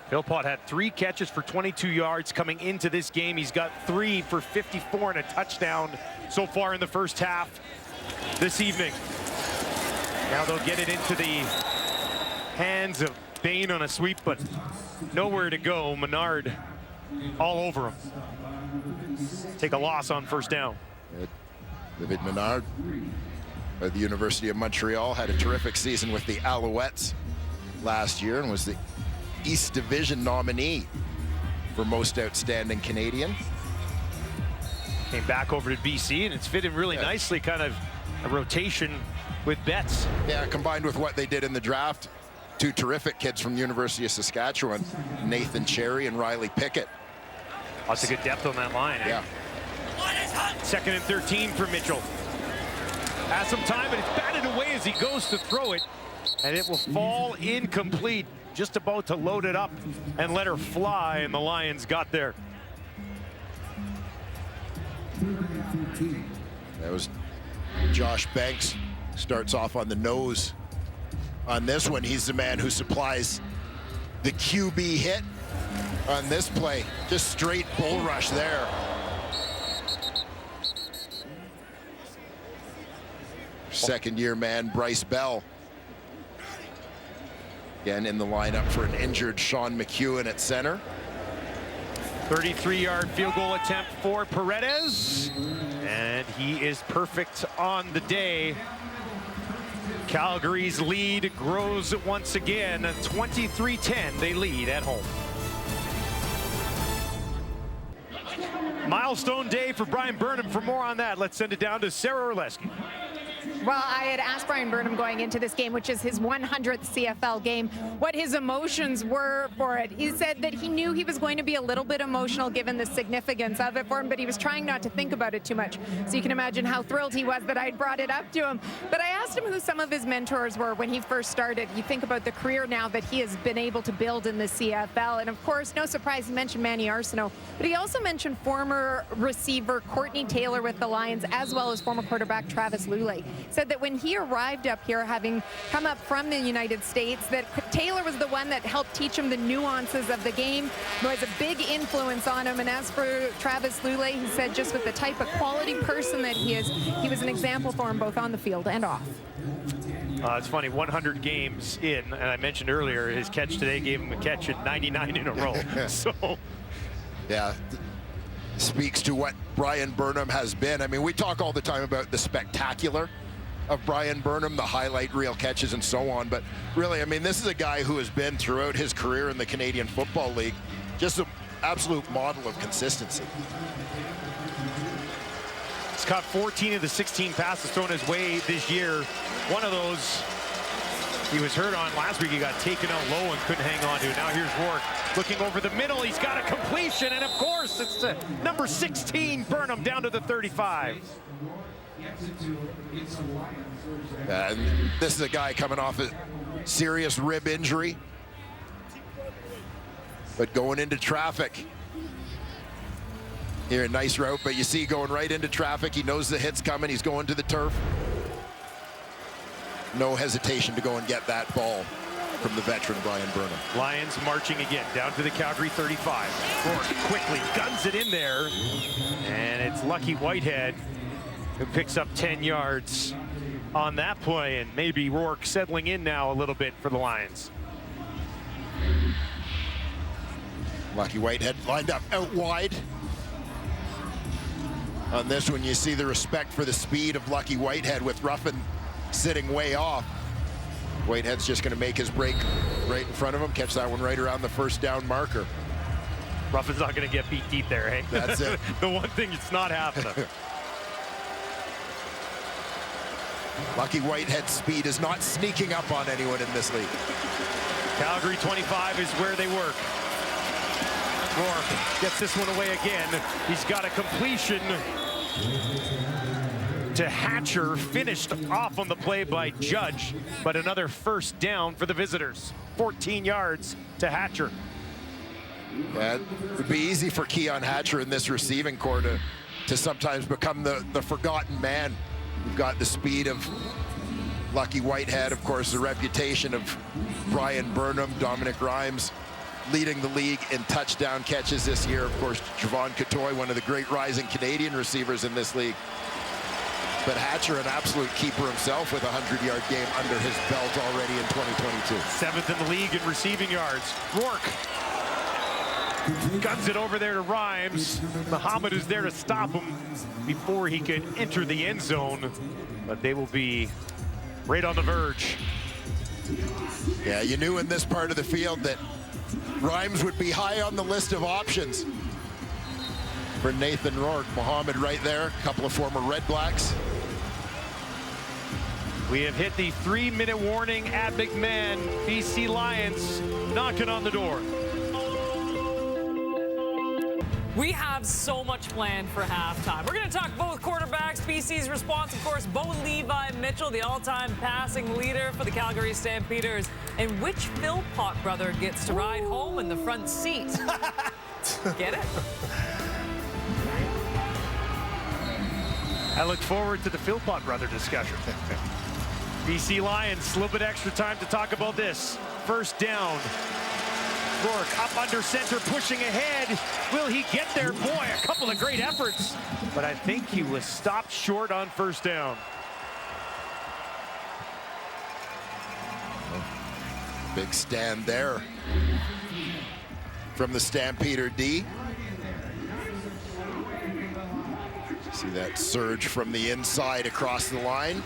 Philpott had 3 catches for 22 yards coming into this game. He's got 3 for 54 and a touchdown so far in the first half this evening. Now they'll get it into the hands of Bain on a sweep, but nowhere to go. Menard all over him. Take a loss on first down. David Menard at the University of Montreal had a terrific season with the Alouettes last year and was the East Division nominee for most outstanding Canadian. Came back over to BC, and it's fitted really nicely, kind of a rotation with Betts. Yeah, combined with what they did in the draft. 2 terrific kids from the University of Saskatchewan, Nathan Cherry and Riley Pickett. Lots of good depth on that line. Yeah. Second and 13 for Mitchell. Has some time, and it's batted away as he goes to throw it. And it will fall incomplete. Just about to load it up and let her fly, and the Lions got there. That was Josh Banks. Starts off on the nose. On this one, he's the man who supplies the QB hit on this play. Just straight bull rush there. Second-year man, Bryce Bell. Again in the lineup for an injured Sean McEwen at center. 33-yard field goal attempt for Paredes. And he is perfect on the day. Calgary's lead grows once again. 23-10, they lead at home. Milestone day for Brian Burnham. For more on that, let's send it down to Sarah Orlesky. Well, I had asked Brian Burnham going into this game, which is his 100th CFL game, what his emotions were for it. He said that he knew he was going to be a little bit emotional given the significance of it for him, but he was trying not to think about it too much. So you can imagine how thrilled he was that I'd brought it up to him. But I asked him who some of his mentors were when he first started. You think about the career now that he has been able to build in the CFL. And of course, no surprise, he mentioned Manny Arsenault, but he also mentioned former receiver Courtney Taylor with the Lions, as well as former quarterback Travis Lulay. Said that when he arrived up here, having come up from the United States, that Taylor was the one that helped teach him the nuances of the game, was a big influence on him. And as for Travis Lulay, he said just with the type of quality person that he is, he was an example for him both on the field and off. It's funny, 100 games in, and I mentioned earlier, his catch today gave him a catch at 99 in a row. So, yeah, speaks to what Brian Burnham has been. I mean, we talk all the time about the spectacular of Brian Burnham, the highlight reel catches and so on, but really, I mean, this is a guy who has been throughout his career in the Canadian Football League just an absolute model of consistency. He's caught 14 of the 16 passes thrown his way this year. One of those he was hurt on last week. He got taken out low and couldn't hang on to it. Now here's Rourke looking over the middle. He's got a completion, and of course it's number 16 Burnham down to the 35. And this is a guy coming off a serious rib injury, but going into traffic. Here, a nice route, but you see going right into traffic. He knows the hit's coming. He's going to the turf. No hesitation to go and get that ball from the veteran Brian Burnham. Lions marching again down to the Calgary 35. Rourke quickly guns it in there, and it's Lucky Whitehead who picks up 10 yards on that play, and maybe Rourke settling in now a little bit for the Lions. Lucky Whitehead lined up out wide. On this one, you see the respect for the speed of Lucky Whitehead with Ruffin sitting way off. Whitehead's just going to make his break right in front of him, catch that one right around the first down marker. Ruffin's not going to get beat deep there, hey? That's it. The one thing it's not happening. Lucky Whitehead's speed is not sneaking up on anyone in this league. Calgary 25 is where they work. Rourke gets this one away again. He's got a completion to Hatcher, finished off on the play by Judge, but another first down for the visitors. 14 yards to Hatcher. Yeah, it would be easy for Keon Hatcher in this receiving core to sometimes become the forgotten man. We've got the speed of Lucky Whitehead, of course, the reputation of Brian Burnham, Dominic Rhymes leading the league in touchdown catches this year. Of course, Javon Catoy, one of the great rising Canadian receivers in this league. But Hatcher, an absolute keeper himself with a 100-yard game under his belt already in 2022. 7th in the league in receiving yards. Rourke guns it over there to Rhymes. Muhammad is there to stop him before he could enter the end zone, but they will be right on the verge. Yeah, you knew in this part of the field that Rhymes would be high on the list of options for Nathan Rourke. Muhammad right there, a couple of former Red Blacks. We have hit the 3-minute warning at McMahon. BC Lions knocking on the door. We have so much planned for halftime. We're going to talk both quarterbacks. BC's response, of course, Bo Levi Mitchell, the all-time passing leader for the Calgary Stampeders, and which Philpott brother gets to ride home in the front seat. Get it? I look forward to the Philpott brother discussion. BC Lions, a little bit extra time to talk about this. First down. Rourke up under center, pushing ahead. Will he get there? Boy, a couple of great efforts. But I think he was stopped short on first down. Big stand there from the Stampeder D. See that surge from the inside across the line.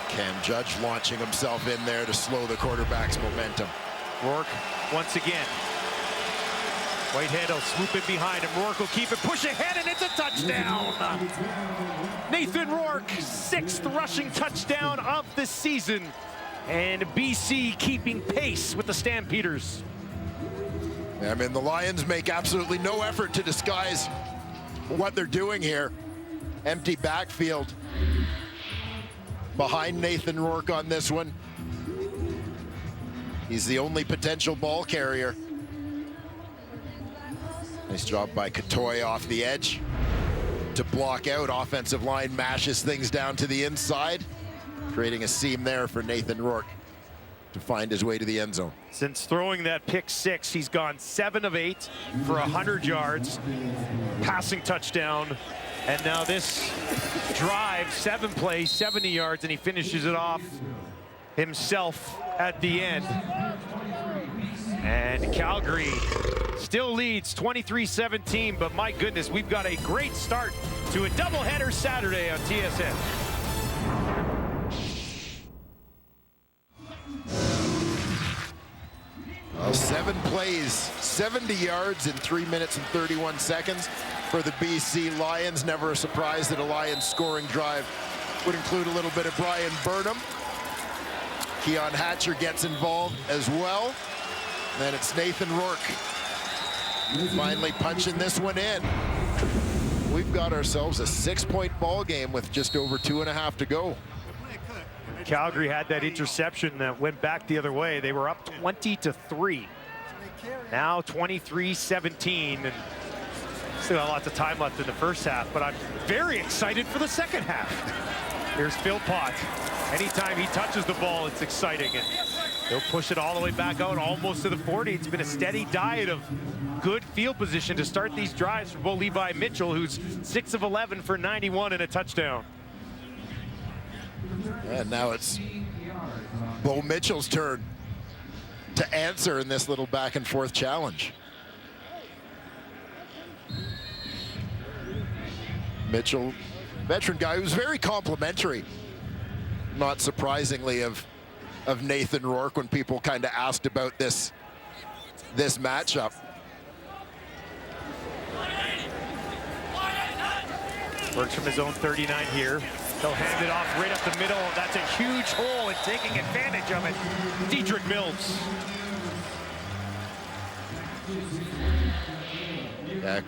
Cam Judge launching himself in there to slow the quarterback's momentum. Rourke once again. Whitehead will swoop in behind him. Rourke will keep it, push ahead, and it's a touchdown. Nathan Rourke, 6th rushing touchdown of the season. And BC keeping pace with the Stampeders. I mean, the Lions make absolutely no effort to disguise what they're doing here. Empty backfield behind Nathan Rourke on this one. He's the only potential ball carrier. Nice job by Katoy off the edge to block out. Offensive line mashes things down to the inside, creating a seam there for Nathan Rourke to find his way to the end zone. Since throwing that pick 6, he's gone 7 of 8 for 100 yards, passing touchdown. And now this drive, 7 plays, 70 yards, and he finishes it off himself at the end. And Calgary still leads 23-17, but my goodness, we've got a great start to a doubleheader Saturday on TSN. 7 plays, 70 yards in 3 minutes and 31 seconds for the BC Lions. Never a surprise that a Lions scoring drive would include a little bit of Brian Burnham. Keon Hatcher gets involved as well. Then it's Nathan Rourke finally punching this one in. We've got ourselves a 6-point ball game with just over 2.5 to go. Calgary had that interception that went back the other way. They were up 20-3. Now 23-17, and still got lots of time left in the first half, but I'm very excited for the second half. Here's Philpott. Anytime he touches the ball, it's exciting, and he'll push it all the way back out, almost to the 40. It's been a steady diet of good field position to start these drives for Bo Levi Mitchell, who's 6 of 11 for 91 and a touchdown. And now it's Bo Mitchell's turn to answer in this little back and forth challenge. Mitchell, veteran guy who's very complimentary, not surprisingly, of Nathan Rourke when people kind of asked about this matchup. Works from his own 39 here. They'll hand it off right up the middle. That's a huge hole, and taking advantage of it, Dedrick Mills. Yeah.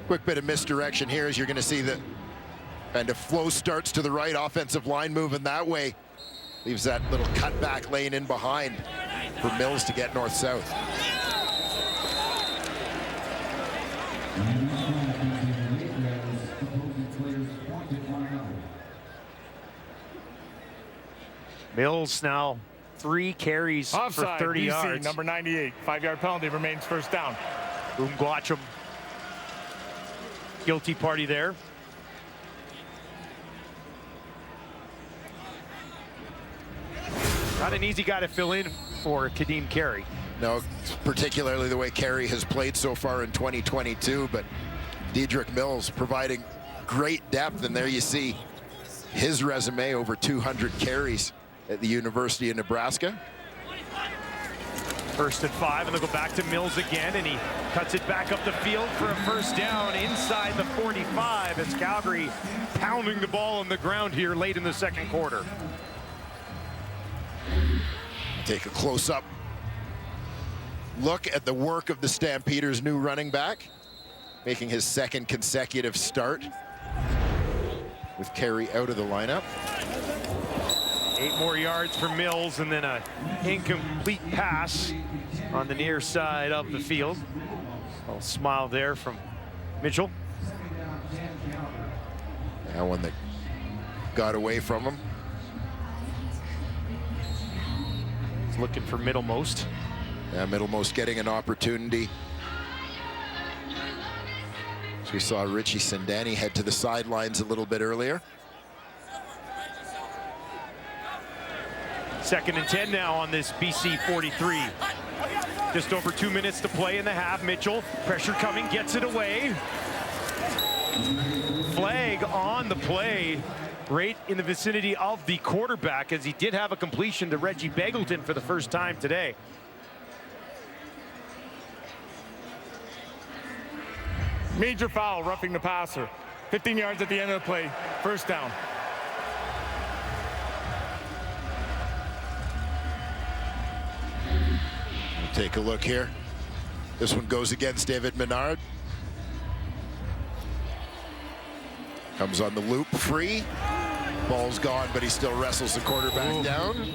Quick bit of misdirection here as you're going to see the kind of flow starts to the right, offensive line moving that way. Leaves that little cutback lane in behind for Mills to get north-south. Mills now 3 carries Offside, for 30 BC, yards. number 98. 5-yard penalty, remains first down. Umguacham. Guilty party there. Not an easy guy to fill in for Kadeem Carey. No, particularly the way Carey has played so far in 2022, but Dedrick Mills providing great depth, and there you see his resume, over 200 carries at the University of Nebraska. 1st and 5, and they'll go back to Mills again, and he cuts it back up the field for a first down inside the 45 as Calgary pounding the ball on the ground here late in the second quarter. Take a close-up look at the work of the Stampeders' new running back, making his second consecutive start with Carey out of the lineup. 8 more yards for Mills, and then an incomplete pass on the near side of the field. A little smile there from Mitchell. That one that got away from him. He's looking for Middlemost. Yeah, Middlemost getting an opportunity. So we saw Richie Sindani head to the sidelines a little bit earlier. 2nd and 10 now on this BC 43. Just over 2 minutes to play in the half. Mitchell, pressure coming, gets it away. Flag on the play, right in the vicinity of the quarterback, as he did have a completion to Reggie Beggleton for the first time today. Major foul, roughing the passer. 15 yards at the end of the play. First down. Take a look here. This one goes against David Menard. Comes on the loop, free. Ball's gone, but he still wrestles the quarterback down.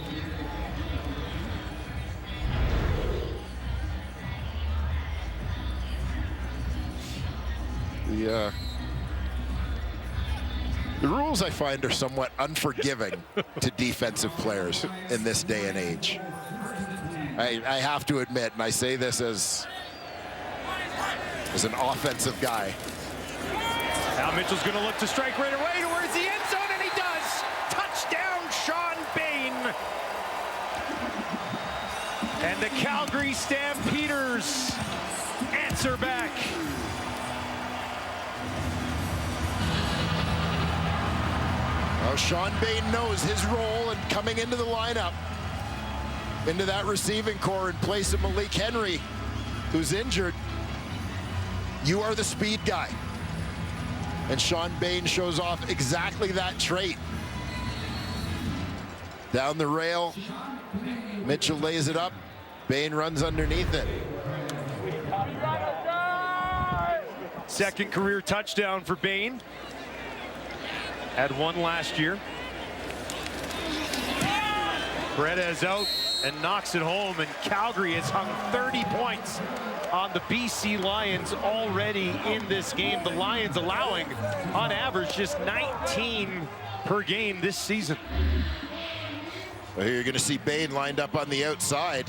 The rules, I find, are somewhat unforgiving to defensive players in this day and age. I have to admit, and I say this as an offensive guy. Now Mitchell's going to look to strike right away towards the end zone, and he does. Touchdown, Sean Bain. And the Calgary Stampeders answer back. Well, Sean Bain knows his role and coming into the lineup, into that receiving core in place of Malik Henry, who's injured. You are the speed guy. And Sean Bain shows off exactly that trait. Down the rail, Mitchell lays it up, Bain runs underneath it. Second career touchdown for Bain. Had one last year. Paredes out and knocks it home, and Calgary has hung 30 points on the BC Lions already in this game. The Lions allowing, on average, just 19 per game this season. Well, here you're going to see Bain lined up on the outside.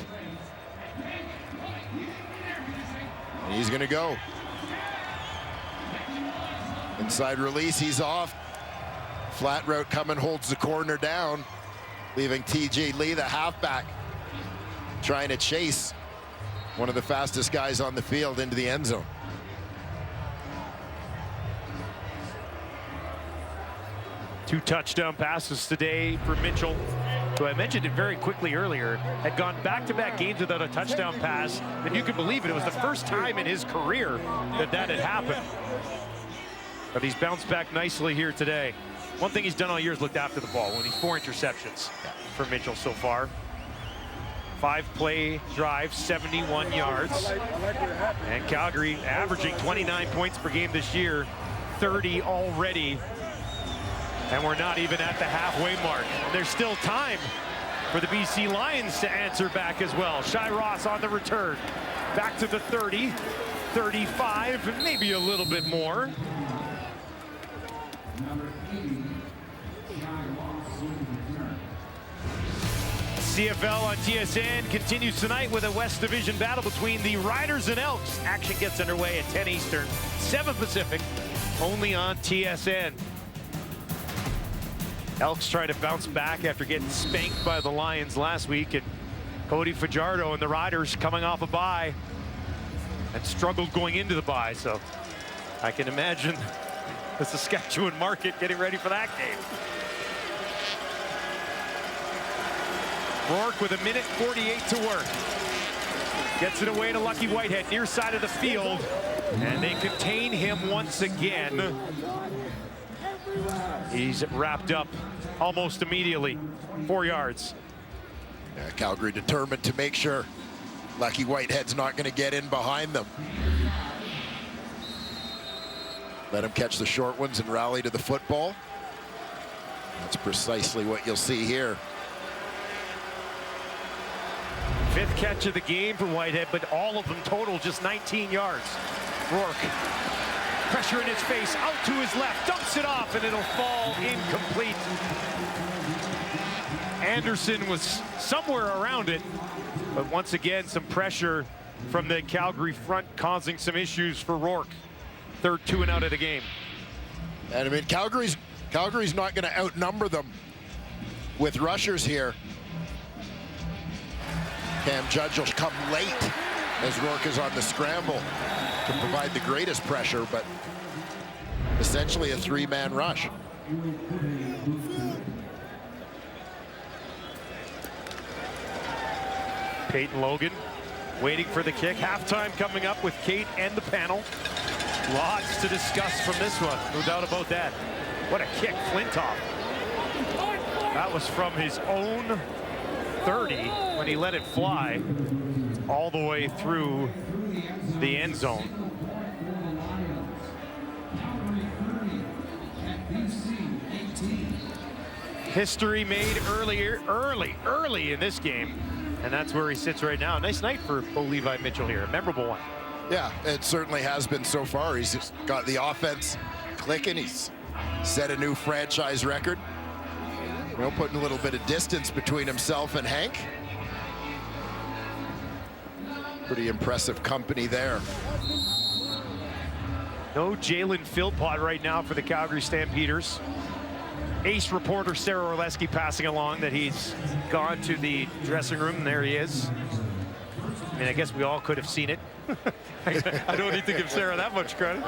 And he's going to go. Inside release, he's off. Flat route coming, holds the corner down, leaving TJ Lee, the halfback, trying to chase one of the fastest guys on the field into the end zone. Two touchdown passes today for Mitchell, who I mentioned it very quickly earlier, had gone back-to-back games without a touchdown pass, and you can believe it was the first time in his career that had happened. But he's bounced back nicely here today. One thing he's done all year is looked after the ball, winning 4 interceptions for Mitchell so far. 5-play drive, 71 yards. And Calgary averaging 29 points per game this year, 30 already. And we're not even at the halfway mark. And there's still time for the BC Lions to answer back as well. Shai Ross on the return. Back to the 30, 35, maybe a little bit more. CFL on TSN continues tonight with a West Division battle between the Riders and Elks. Action gets underway at 10 Eastern, 7 Pacific, only on TSN. Elks try to bounce back after getting spanked by the Lions last week, and Cody Fajardo and the Riders coming off a bye and struggled going into the bye, so I can imagine the Saskatchewan market getting ready for that game. Rourke with 1:48 to work. Gets it away to Lucky Whitehead, near side of the field, and they contain him once again. He's wrapped up almost immediately, 4 yards. Yeah, Calgary determined to make sure Lucky Whitehead's not going to get in behind them. Let him catch the short ones and rally to the football. That's precisely what you'll see here. 5th catch of the game for Whitehead, but all of them total just 19 yards. Rourke, pressure in his face, out to his left, dumps it off, and it'll fall incomplete. Anderson was somewhere around it, but once again, some pressure from the Calgary front causing some issues for Rourke. 3rd 2 and out of the game. And I mean, Calgary's not going to outnumber them with rushers here. Cam Judge will come late as Rourke is on the scramble to provide the greatest pressure, but essentially a 3-man rush. Peyton Logan waiting for the kick. Halftime coming up with Kate and the panel. Lots to discuss from this one, no doubt about that. What a kick, Flintoff. That was from his own 30 when he let it fly all the way through the end zone. History made early in this game, and that's where he sits right now. Nice night for Bo Levi Mitchell here, a memorable one. Yeah, it certainly has been so far. He's just got the offense clicking. He's set a new franchise record. You know, putting a little bit of distance between himself and Hank. Pretty impressive company there. No Jalen Philpott right now for the Calgary Stampeders. Ace reporter Sarah Orleski passing along that he's gone to the dressing room, and there he is. I mean, I guess we all could have seen it. I don't need to give Sarah that much credit.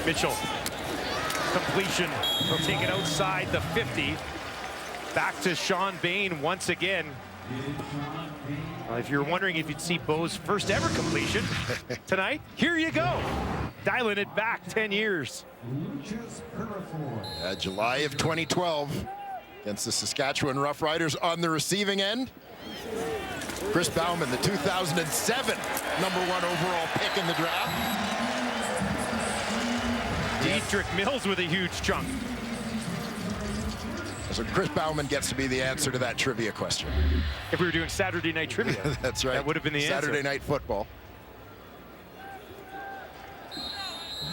Mitchell, completion. He'll take it outside the 50. Back to Sean Bain once again. If you're wondering if you'd see Bo's first ever completion tonight, here you go. Dialing it back 10 years. July of 2012 against the Saskatchewan Roughriders on the receiving end. Chris Bauman, the 2007 #1 overall pick in the draft. Dietrich Mills with a huge chunk. So Chris Bauman gets to be the answer to that trivia question. If we were doing Saturday night trivia, that's right. That would have been the Saturday answer. night football.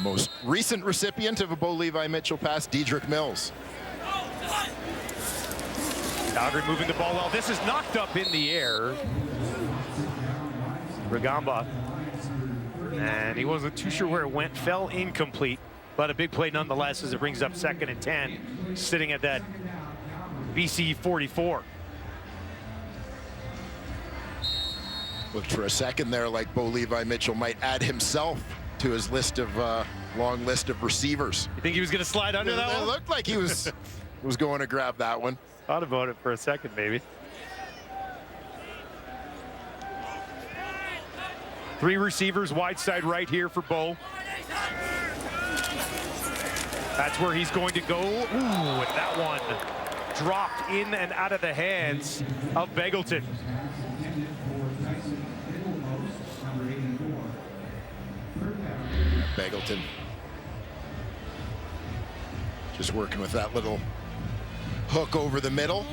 Most recent recipient of a Bo Levi Mitchell pass, Dietrich Mills. Calgary moving the ball well. This is knocked up in the air. Ragamba. And he wasn't too sure where it went. Fell incomplete. But a big play nonetheless as it brings up 2nd and 10. Sitting at that BC 44. Looked for a second there like Bo Levi Mitchell might add himself to his list of long list of receivers. You think he was going to slide under that one? It looked like he was going to grab that one. Thought about it for a second, maybe. 3 receivers wide side right here for Bo. That's where he's going to go. Ooh, and that one dropped in and out of the hands of Begelton. Begelton just working with that little hook over the middle.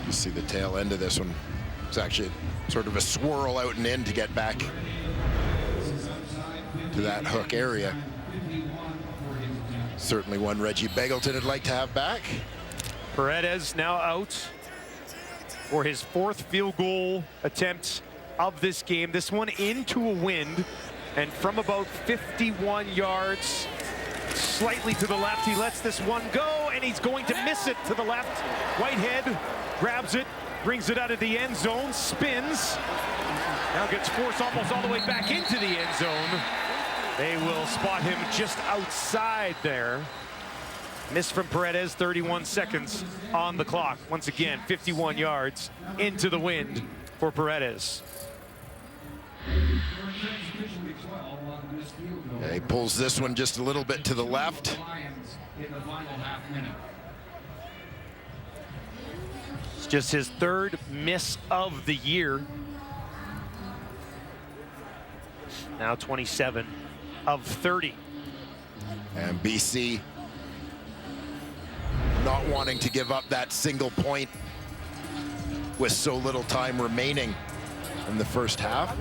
You see the tail end of this one. It's actually sort of a swirl out and in to get back to that hook area. Certainly one Reggie Begelton would like to have back. Paredes now out for his 4th field goal attempt of this game. This one into a wind, and from about 51 yards, slightly to the left, he lets this one go, and he's going to miss it to the left. Whitehead grabs it, brings it out of the end zone, spins, now gets forced almost all the way back into the end zone. They will spot him just outside there. Miss from Paredes, 31 seconds on the clock. Once again, 51 yards into the wind for Paredes. Yeah, he pulls this one just a little bit to the left. It's just his third miss of the year. Now 27 of 30. And BC not wanting to give up that single point with so little time remaining in the first half.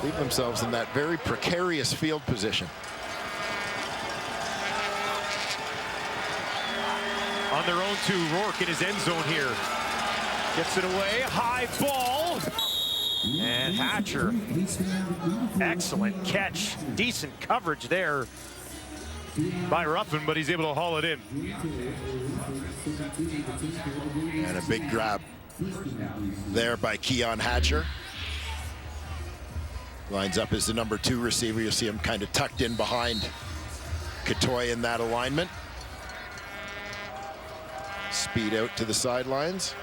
Leave themselves in that very precarious field position. On their own two, Rourke in his end zone here. Gets it away, high ball. And Hatcher, excellent catch. Decent coverage there by Ruffin, but he's able to haul it in. And a big grab there by Keon Hatcher. Lines up as the number 2 receiver. You'll see him kind of tucked in behind Katoy in that alignment. Speed out to the sidelines.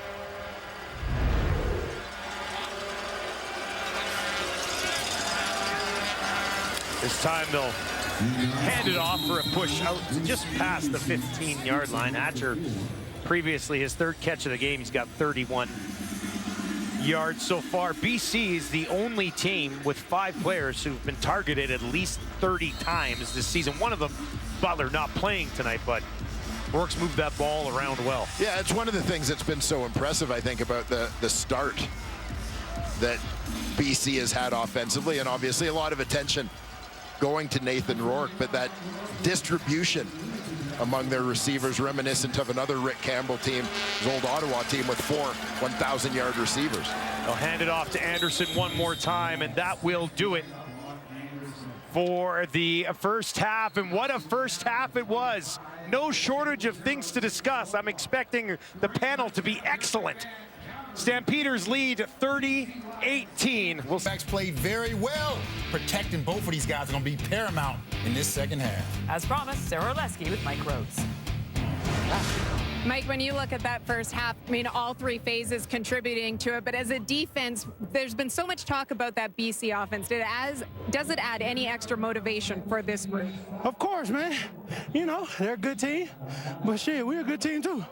This time they'll hand it off for a push out just past the 15-yard line. Hatcher, previously his third catch of the game, he's got 31 yards so far. BC is the only team with 5 players who've been targeted at least 30 times this season. One of them, Butler, not playing tonight, but Rourke's moved that ball around well. Yeah, it's one of the things that's been so impressive, I think, about the start that BC has had offensively, and obviously a lot of attention going to Nathan Rourke, but that distribution among their receivers reminiscent of another Rick Campbell team, his old Ottawa team with 4 1,000-yard receivers. They'll hand it off to Anderson one more time, and that will do it for the first half. And what a first half it was. No shortage of things to discuss. I'm expecting the panel to be excellent. Stampeders lead 30-18. Backs played very well. Protecting both of these guys are going to be paramount in this second half. As promised, Sarah Orleski with Mike Rhodes. Mike, when you look at that first half, I mean, all 3 phases contributing to it, but as a defense, there's been so much talk about that BC offense. Does it add any extra motivation for this group? Of course, man. You know, they're a good team, but shit, we're a good team too.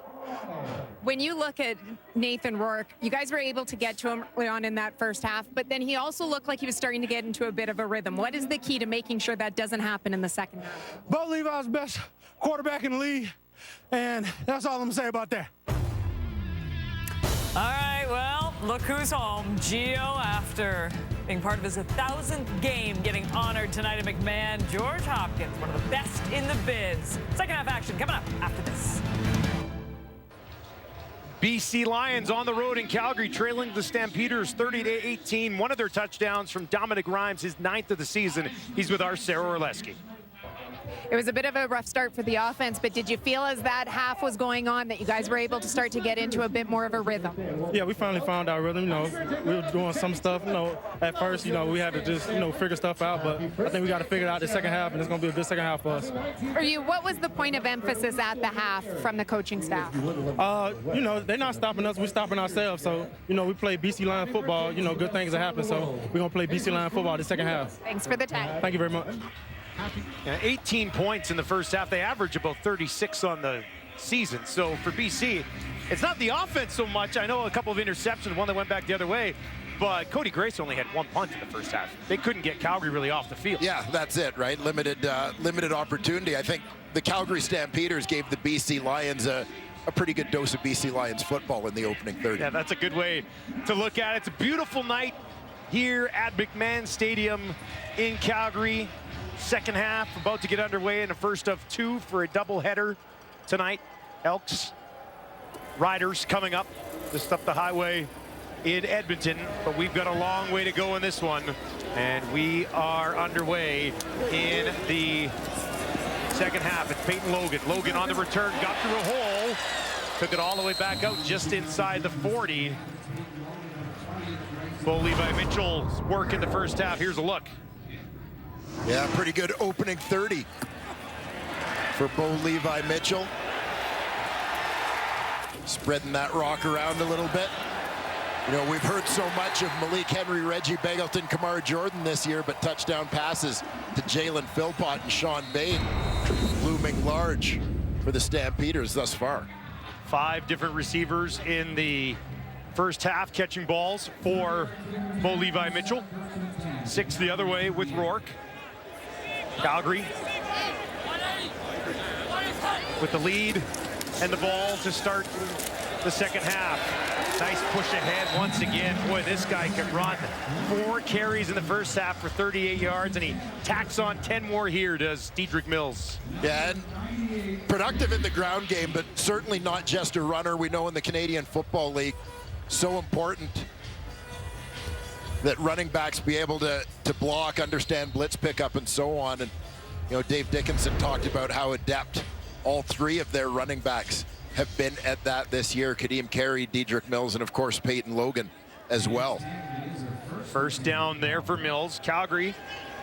When you look at Nathan Rourke, you guys were able to get to him early on in that first half, but then he also looked like he was starting to get into a bit of a rhythm. What is the key to making sure that doesn't happen in the second half? Bo Levi's the best quarterback in the league, and that's all I'm gonna say about that. All right, well, look who's home. Gio, after being part of his 1,000th game, getting honored tonight at McMahon. George Hopkins, one of the best in the biz. Second half action coming up after this. BC Lions on the road in Calgary, trailing the Stampeders 30-18. One of their touchdowns from Dominic Rhymes, his 9th of the season. He's with our Sarah Orleski. It was a bit of a rough start for the offense, but did you feel as that half was going on that you guys were able to start to get into a bit more of a rhythm? Yeah, we finally found our rhythm. You know, we were doing some stuff. You know, at first, you know, we had to just, you know, figure stuff out. But I think we got to figure it out the second half, and it's going to be a good second half for us. What was the point of emphasis at the half from the coaching staff? You know, they're not stopping us. We're stopping ourselves. So, you know, we play BC Lion football. You know, good things that happen. So we're going to play BC Lion football the second half. Thanks for the time. Thank you very much. 18 points in the first half. They average about 36 on the season. So for BC, it's not the offense so much. I know a couple of interceptions, one that went back the other way, but Cody Grace only had 1 punt in the first half. They couldn't get Calgary really off the field. Yeah, that's it, right? Limited opportunity. I think the Calgary Stampeders gave the BC Lions a pretty good dose of BC Lions football in the opening third. Yeah, that's a good way to look at it. It's a beautiful night here at McMahon Stadium in Calgary. Second half about to get underway in the first of 2 for a doubleheader tonight. Elks Riders coming up just up the highway in Edmonton, but we've got a long way to go in this one, and we are underway in the second half. It's Peyton Logan. Logan on the return, got through a hole, took it all the way back out just inside the 40. Bo Levi Mitchell's work in the first half. Here's a look. Yeah, pretty good opening 30 for Bo Levi Mitchell. Spreading that rock around a little bit. You know, we've heard so much of Malik Henry, Reggie Begelton, Kamar Jordan this year, but touchdown passes to Jalen Philpott and Sean Bain looming large for the Stampeders thus far. 5 different receivers in the first half catching balls for Bo Levi Mitchell. 6 the other way with Rourke. Calgary with the lead and the ball to start the second half. Nice push ahead once again. Boy, this guy can run. 4 carries in the first half for 38 yards, and he tacks on 10 more here, does Dedrick Mills. Yeah, and productive in the ground game, but certainly not just a runner. We know in the Canadian Football League, so important that running backs be able to block, understand blitz pickup, and so on. And, you know, Dave Dickinson talked about how adept all 3 of their running backs have been at that this year. Kadeem Carey, Dedrick Mills, and of course Peyton Logan as well. First down there for Mills. Calgary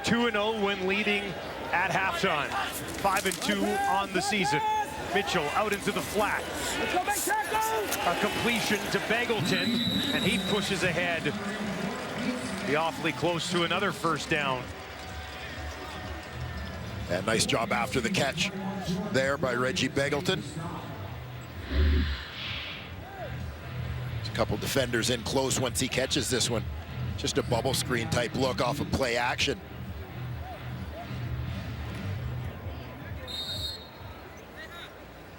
2-0 when leading at halftime. 5-2 on the season. Mitchell out into the flat. A completion to Begelton, and he pushes ahead. Be awfully close to another first down. And nice job after the catch there by Reggie Begelton. A couple defenders in close once he catches this one. Just a bubble screen type look off of play action.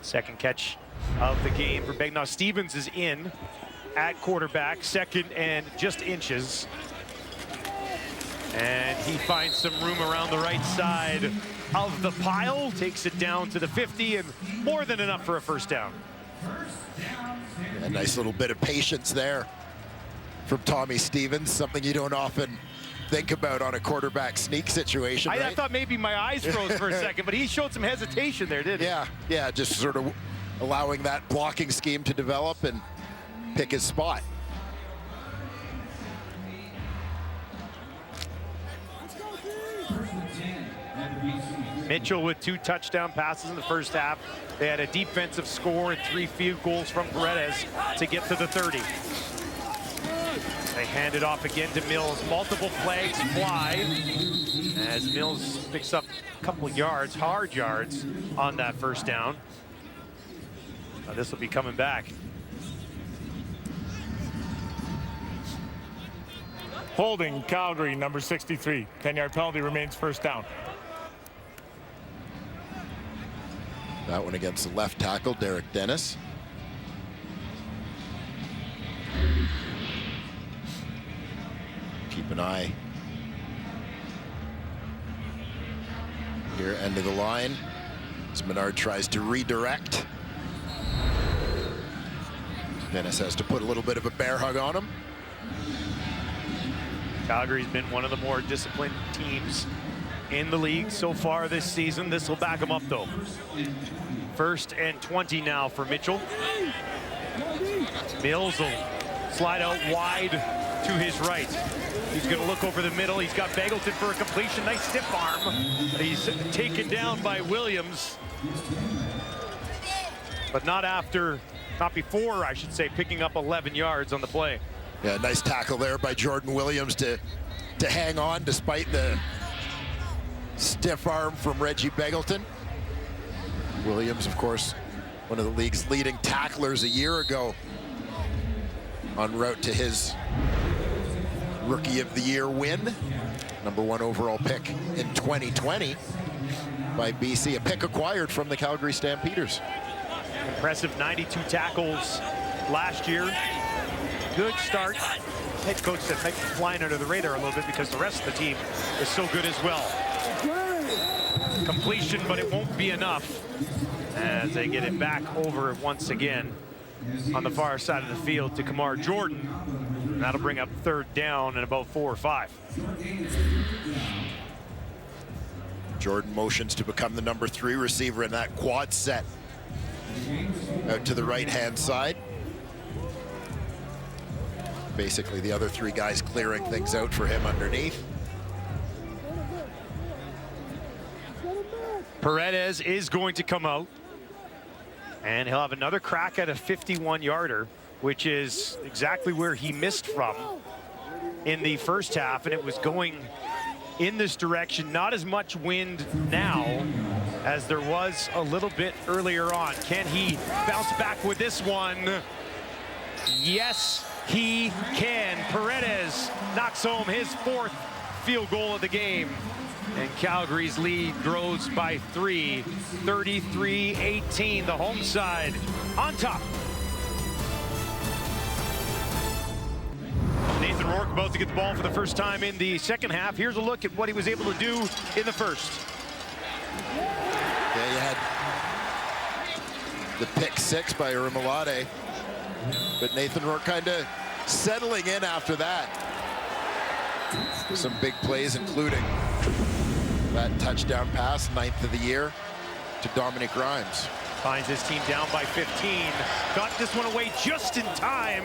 Second catch of the game for Begelton. Now Stevens is in at quarterback, 2nd and just inches. And he finds some room around the right side of the pile, takes it down to the 50, and more than enough for a first down. A nice little bit of patience there from Tommy Stevens, something you don't often think about on a quarterback sneak situation, right? I thought maybe my eyes froze for a second, but he showed some hesitation there, didn't he? Yeah, just sort of allowing that blocking scheme to develop and pick his spot. Mitchell with 2 touchdown passes in the first half. They had a defensive score and 3 field goals from Paredes to get to the 30. They hand it off again to Mills. Multiple flags fly as Mills picks up a couple yards, hard yards, on that first down. Now this will be coming back. Holding Calgary, number 63. 10-yard penalty, remains first down. That one against the left tackle, Derek Dennis. Keep an eye here, end of the line, as Menard tries to redirect. Dennis has to put a little bit of a bear hug on him. Calgary's been one of the more disciplined teams in the league so far this season. This will back them up, though. 1st and 20 now for Mitchell. Mills will slide out wide to his right. He's going to look over the middle. He's got Begelton for a completion. Nice stiff arm. He's taken down by Williams. But not before, I should say, picking up 11 yards on the play. Yeah, nice tackle there by Jordan Williams to hang on despite the stiff arm from Reggie Begelton. Williams, of course, one of the league's leading tacklers a year ago, en route to his Rookie of the Year win. #1 overall pick in 2020 by BC, a pick acquired from the Calgary Stampeders. Impressive 92 tackles last year. Good start. Head coach said might be flying under the radar a little bit because the rest of the team is so good as well. Completion, but it won't be enough as they get it back over once again on the far side of the field to Kamar Jordan. And that'll bring up 3rd down and about 4 or 5. Jordan motions to become the #3 receiver in that quad set. Out to the right-hand side. Basically the other 3 guys clearing things out for him underneath. Paredes is going to come out, and he'll have another crack at a 51-yarder. which is exactly where he missed from in the first half, and it was going in this direction. Not as much wind now as there was a little bit earlier on. Can he bounce back with this one? Yes, he can. Paredes knocks home his 4th field goal of the game, and Calgary's lead grows by 3, 33-18. The home side on top. Nathan Rourke about to get the ball for the first time in the second half. Here's a look at what he was able to do in the first. Yeah, you had the pick 6 by Rimolade, but Nathan Rourke kind of settling in after that. Some big plays, including that touchdown pass, 9th of the year, to Dominic Grimes. Finds his team down by 15. Got this one away just in time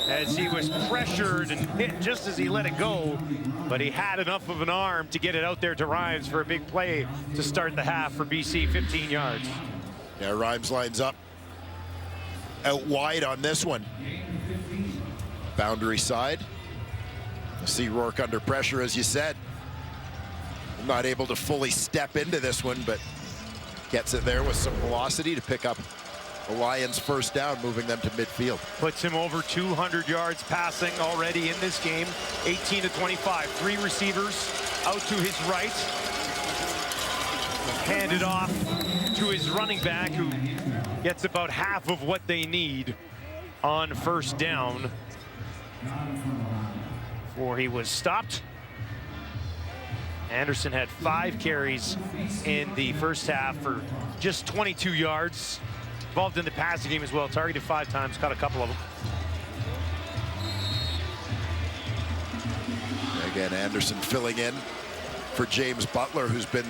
as he was pressured and hit just as he let it go. But he had enough of an arm to get it out there to Rimes for a big play to start the half for BC, 15 yards. Yeah, Rimes lines up out wide on this one. Boundary side. See Rourke under pressure, as you said. Not able to fully step into this one, but gets it there with some velocity to pick up the Lions' first down, moving them to midfield. Puts him over 200 yards passing already in this game. 18 to 25. 3 receivers out to his right. Handed off to his running back, who gets about half of what they need on first down before he was stopped. Anderson had 5 carries in the first half for just 22 yards. Involved in the passing game as well. Targeted 5 times, caught a couple of them. Again, Anderson filling in for James Butler, who's been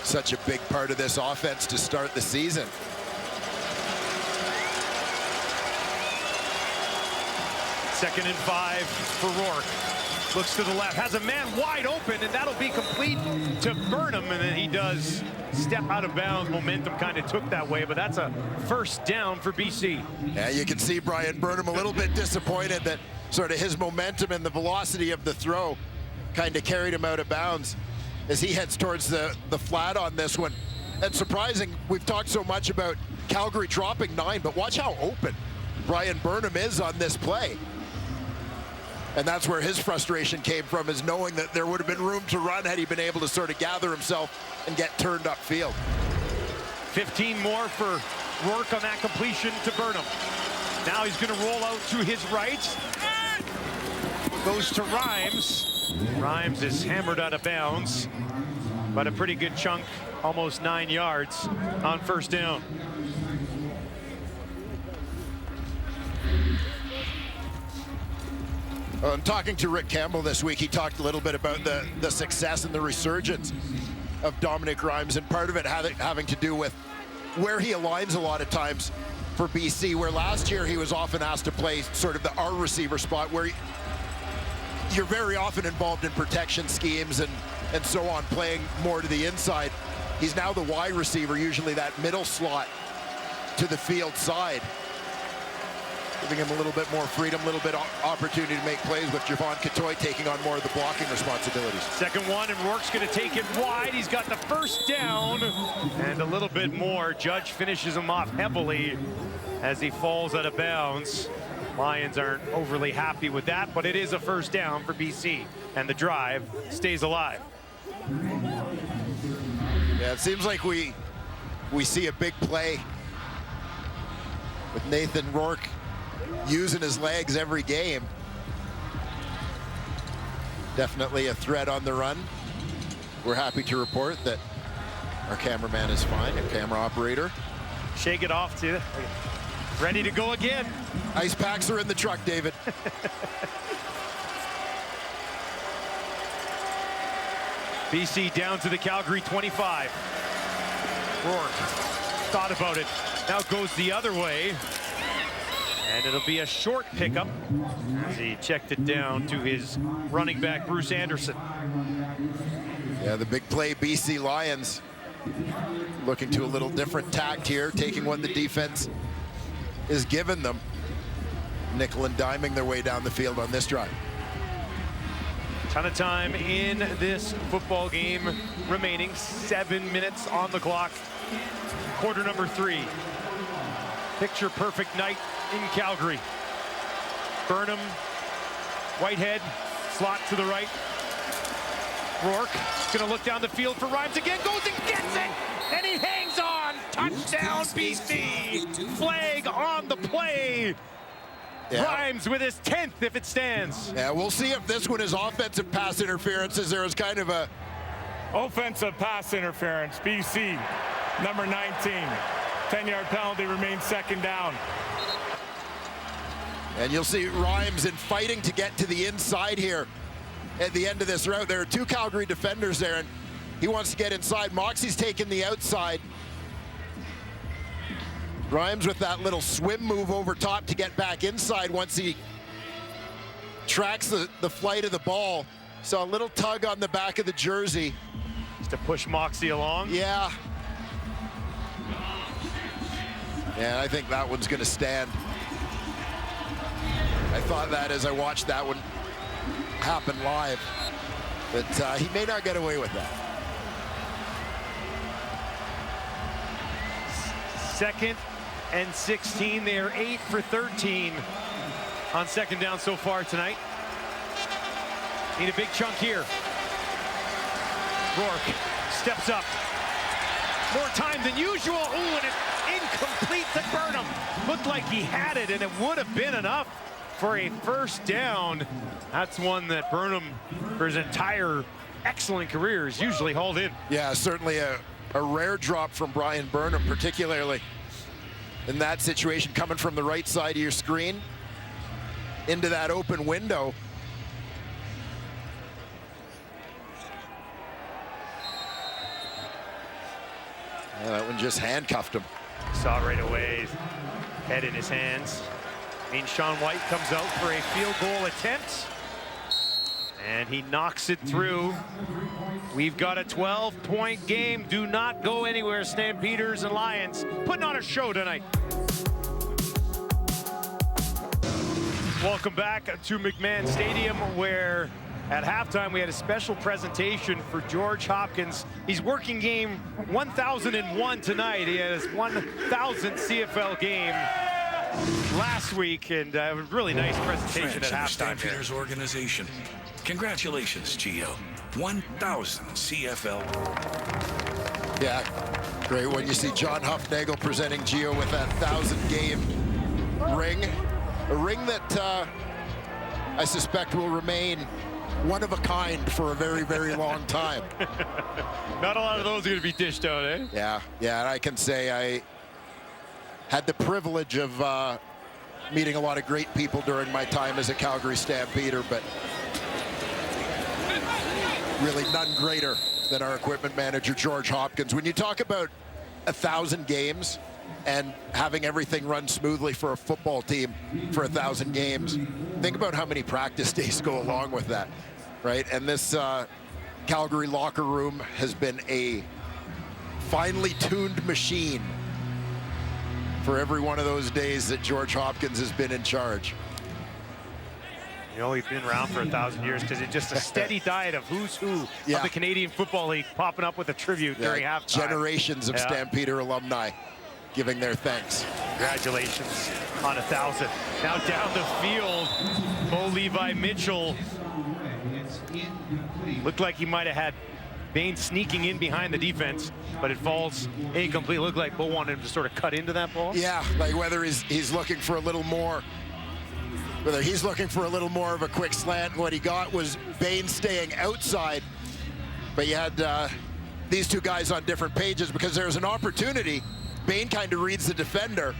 such a big part of this offense to start the season. Second and 5 for Rourke. Looks to the left, has a man wide open, and that'll be complete to Burnham, and then he does step out of bounds. Momentum kind of took that way, but that's a first down for BC. Yeah, you can see Brian Burnham a little bit disappointed that sort of his momentum and the velocity of the throw kind of carried him out of bounds as he heads towards the flat on this one. And surprising, we've talked so much about Calgary dropping 9, but watch how open Brian Burnham is on this play. And that's where his frustration came from, is knowing that there would have been room to run had he been able to sort of gather himself and get turned upfield. 15 more for Rourke on that completion to Burnham. Now he's going to roll out to his right. Goes to Rimes. Rimes is hammered out of bounds, but a pretty good chunk, almost 9 yards on first down. Talking to Rick Campbell this week, he talked a little bit about the success and the resurgence of Dominic Grimes, and part of it having to do with where he aligns a lot of times for BC, where last year he was often asked to play sort of the R receiver spot, where you're very often involved in protection schemes and so on, playing more to the inside. He's now the Y receiver, usually that middle slot to the field side, giving him a little bit more freedom, a little bit opportunity to make plays, with Javon Katoy taking on more of the blocking responsibilities. Second one, and Rourke's going to take it wide. He's got the first down and a little bit more. Judge finishes him off heavily as he falls out of bounds. Lions aren't overly happy with that, but it is a first down for BC, and the drive stays alive. Yeah, it seems like we see a big play with Nathan Rourke using his legs every game. Definitely a threat on the run. We're happy to report that our cameraman is fine, and camera operator. Shake it off to ready to go again. Ice packs are in the truck, David. BC down to the Calgary 25. Rourke thought about it. Now goes the other way. And it'll be a short pickup as he checked it down to his running back, Bruce Anderson. Yeah, the big play, BC Lions looking to a little different tact here, taking what the defense is giving them. nickel and diming their way down the field on this drive. Ton of time in this football game remaining. 7 minutes on the clock. Quarter number 3. Picture perfect night in Calgary. Burnham, Whitehead, slot to the right. Rourke gonna look down the field for Rhymes again, goes and gets it, and he hangs on. Touchdown BC. Flag on the play. Yeah. Rhymes with his 10th if it stands. Yeah, we'll see if this one is offensive pass interference, as there was kind of a Offensive pass interference, BC, number 19. 10-yard penalty, remains second down. And you'll see Rhymes in fighting to get to the inside here at the end of this route. There are 2 Calgary defenders there, and he wants to get inside. Moxie's taking the outside. Rhymes with that little swim move over top to get back inside once he tracks the flight of the ball. So a little tug on the back of the jersey. Just to push Moxie along. Yeah. Yeah, I think that one's going to stand. I thought that as I watched that one happen live, but he may not get away with that. 2nd and 16. They are 8 for 13 on second down so far tonight. Need a big chunk here. Rourke steps up. More time than usual. Ooh, and it's incomplete to Burnham. Looked like he had it, and it would have been enough for a first down. That's one that Burnham, for his entire excellent career, is usually hauled in. Yeah, certainly a rare drop from Brian Burnham, particularly in that situation, coming from the right side of your screen into that open window. Yeah, that one just handcuffed him. Saw right away, head in his hands. Means Sean White comes out for a field goal attempt, and he knocks it through. We've got a 12-point game. Do not go anywhere, Stampeders and Lions. Putting on a show tonight. Welcome back to McMahon Stadium, where at halftime we had a special presentation for George Hopkins. He's working game 1001 tonight. He had his 1000th CFL game last week, and a really nice presentation at halftime. Stampeders organization. Congratulations, Gio. 1000 CFL. Yeah, great when you see John Huffnagel presenting Gio with that 1000-game ring. A ring that I suspect will remain one of a kind for a very, very long time. Not a lot of those are going to be dished out, eh? Yeah, and I can say I had the privilege of meeting a lot of great people during my time as a Calgary Stampeder, but really none greater than our equipment manager, George Hopkins. When you talk about 1,000 games and having everything run smoothly for a football team for 1,000 games, think about how many practice days go along with that, right? And this Calgary locker room has been a finely tuned machine for every one of those days that George Hopkins has been in charge. You know, he's been around for 1,000 years because it's just a steady diet of who's who of the Canadian Football League popping up with a tribute during halftime. Generations of Stampeder alumni giving their thanks. Congratulations on 1,000. Now down the field, Bo Levi Mitchell looked like he might have had Bain sneaking in behind the defense, but it falls incomplete. Looked like Bo wanted him to sort of cut into that ball. Yeah, like whether he's looking for a little more, whether he's looking for a little more of a quick slant. What he got was Bain staying outside, but you had these two guys on different pages because there's an opportunity. Bain kind of reads the defender,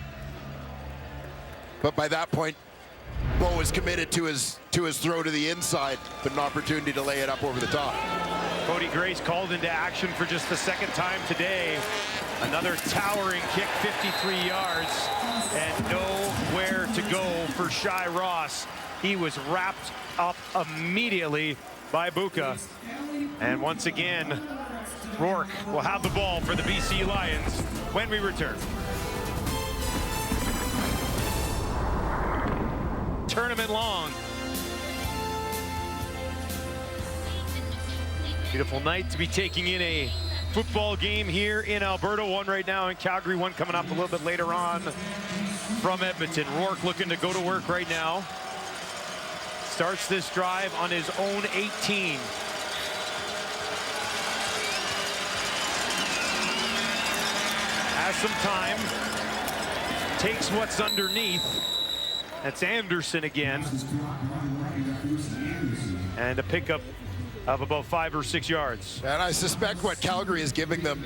but by that point, Bo is committed to his throw to the inside, but an opportunity to lay it up over the top. Cody Grace called into action for just the second time today. Another towering kick, 53 yards, and nowhere to go for Shai Ross. He was wrapped up immediately by Buka. And once again, Rourke will have the ball for the BC Lions when we return. tournament long. Beautiful night to be taking in a football game here in Alberta. One right now in Calgary, one coming up a little bit later on from Edmonton. Rourke looking to go to work right now. Starts this drive on his own 18. Has some time. Takes what's underneath. That's Anderson again. And a pickup of about 5 or 6 yards. And I suspect what Calgary is giving them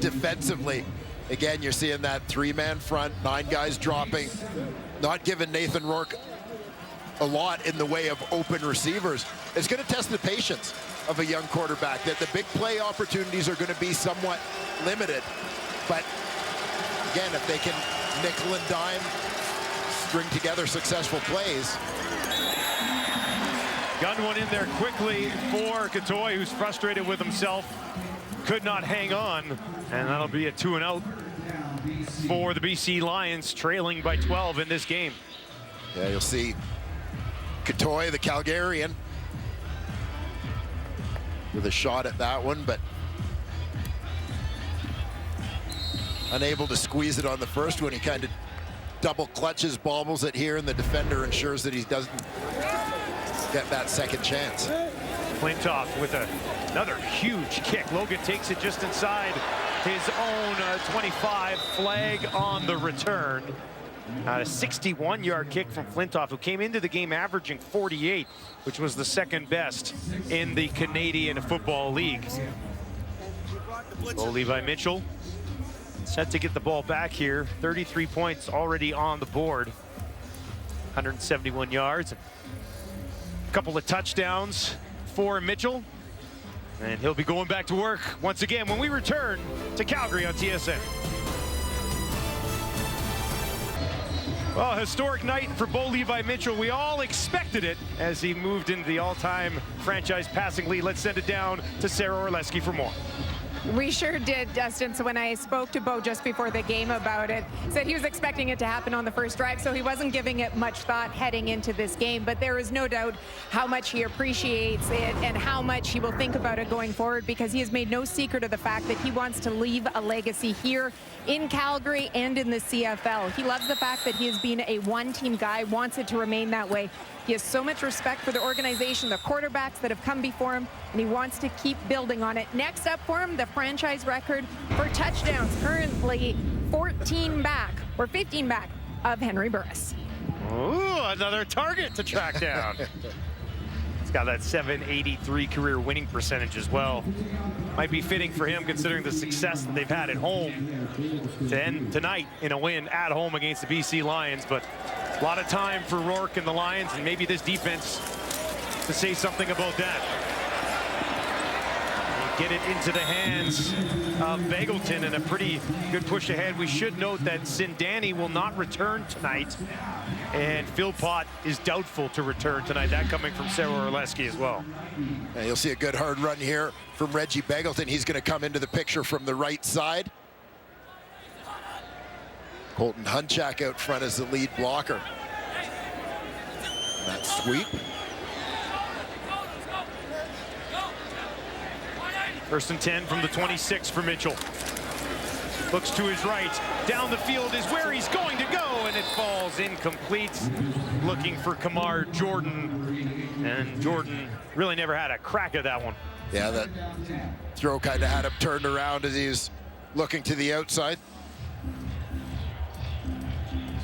defensively. Again, you're seeing that 3-man front, 9 guys dropping, not giving Nathan Rourke a lot in the way of open receivers. It's going to test the patience of a young quarterback, that the big play opportunities are going to be somewhat limited. But again, if they can nickel and dime, string together successful plays. Gun one in there quickly for Catoy, who's frustrated with himself. Could not hang on, and that'll be a 2-and-out for the BC Lions, trailing by 12 in this game. Yeah, you'll see Catoy, the Calgarian, with a shot at that one, but unable to squeeze it on the first one. He kind of double clutches, bobbles it here, and the defender ensures that he doesn't get that second chance. Flintoff with another huge kick. Logan takes it just inside his own 25. Flag on the return. A 61-yard kick from Flintoff, who came into the game averaging 48, which was the second best in the Canadian Football League. Bo Levi Mitchell set to get the ball back here. 33 points already on the board. 171 yards. A couple of touchdowns for Mitchell. And he'll be going back to work once again when we return to Calgary on TSN. Well, historic night for Bo Levi Mitchell. We all expected it as he moved into the all-time franchise passing lead. Let's send it down to Sarah Orlesky for more. We sure did, Dustin. So when I spoke to Bo just before the game about it, said he was expecting it to happen on the first drive, so he wasn't giving it much thought heading into this game. But there is no doubt how much he appreciates it and how much he will think about it going forward, because he has made no secret of the fact that he wants to leave a legacy here in Calgary and in the CFL. He loves the fact that he has been a one-team guy, wants it to remain that way. He has so much respect for the organization, the quarterbacks that have come before him, and he wants to keep building on it. Next up for him, the franchise record for touchdowns, currently 14 back, or 15 back, of Henry Burris. Ooh, another target to track down. He's got that .783 career winning percentage as well. Might be fitting for him considering the success that they've had at home to end tonight in a win at home against the BC Lions. But a lot of time for Rourke and the Lions, and maybe this defense to say something about that. Get it into the hands of Begelton, and a pretty good push ahead. We should note that Sindani will not return tonight, and Philpott is doubtful to return tonight. That coming from Sarah Orlesky as well. And you'll see a good hard run here from Reggie Begelton. He's going to come into the picture from the right side. Colton Hunchak out front as the lead blocker. That sweep. First and 10 from the 26 for Mitchell. Looks to his right. Down the field is where he's going to go, and it falls incomplete. Looking for Kamar Jordan, and Jordan really never had a crack at that one. Yeah, that throw kind of had him turned around as he was looking to the outside.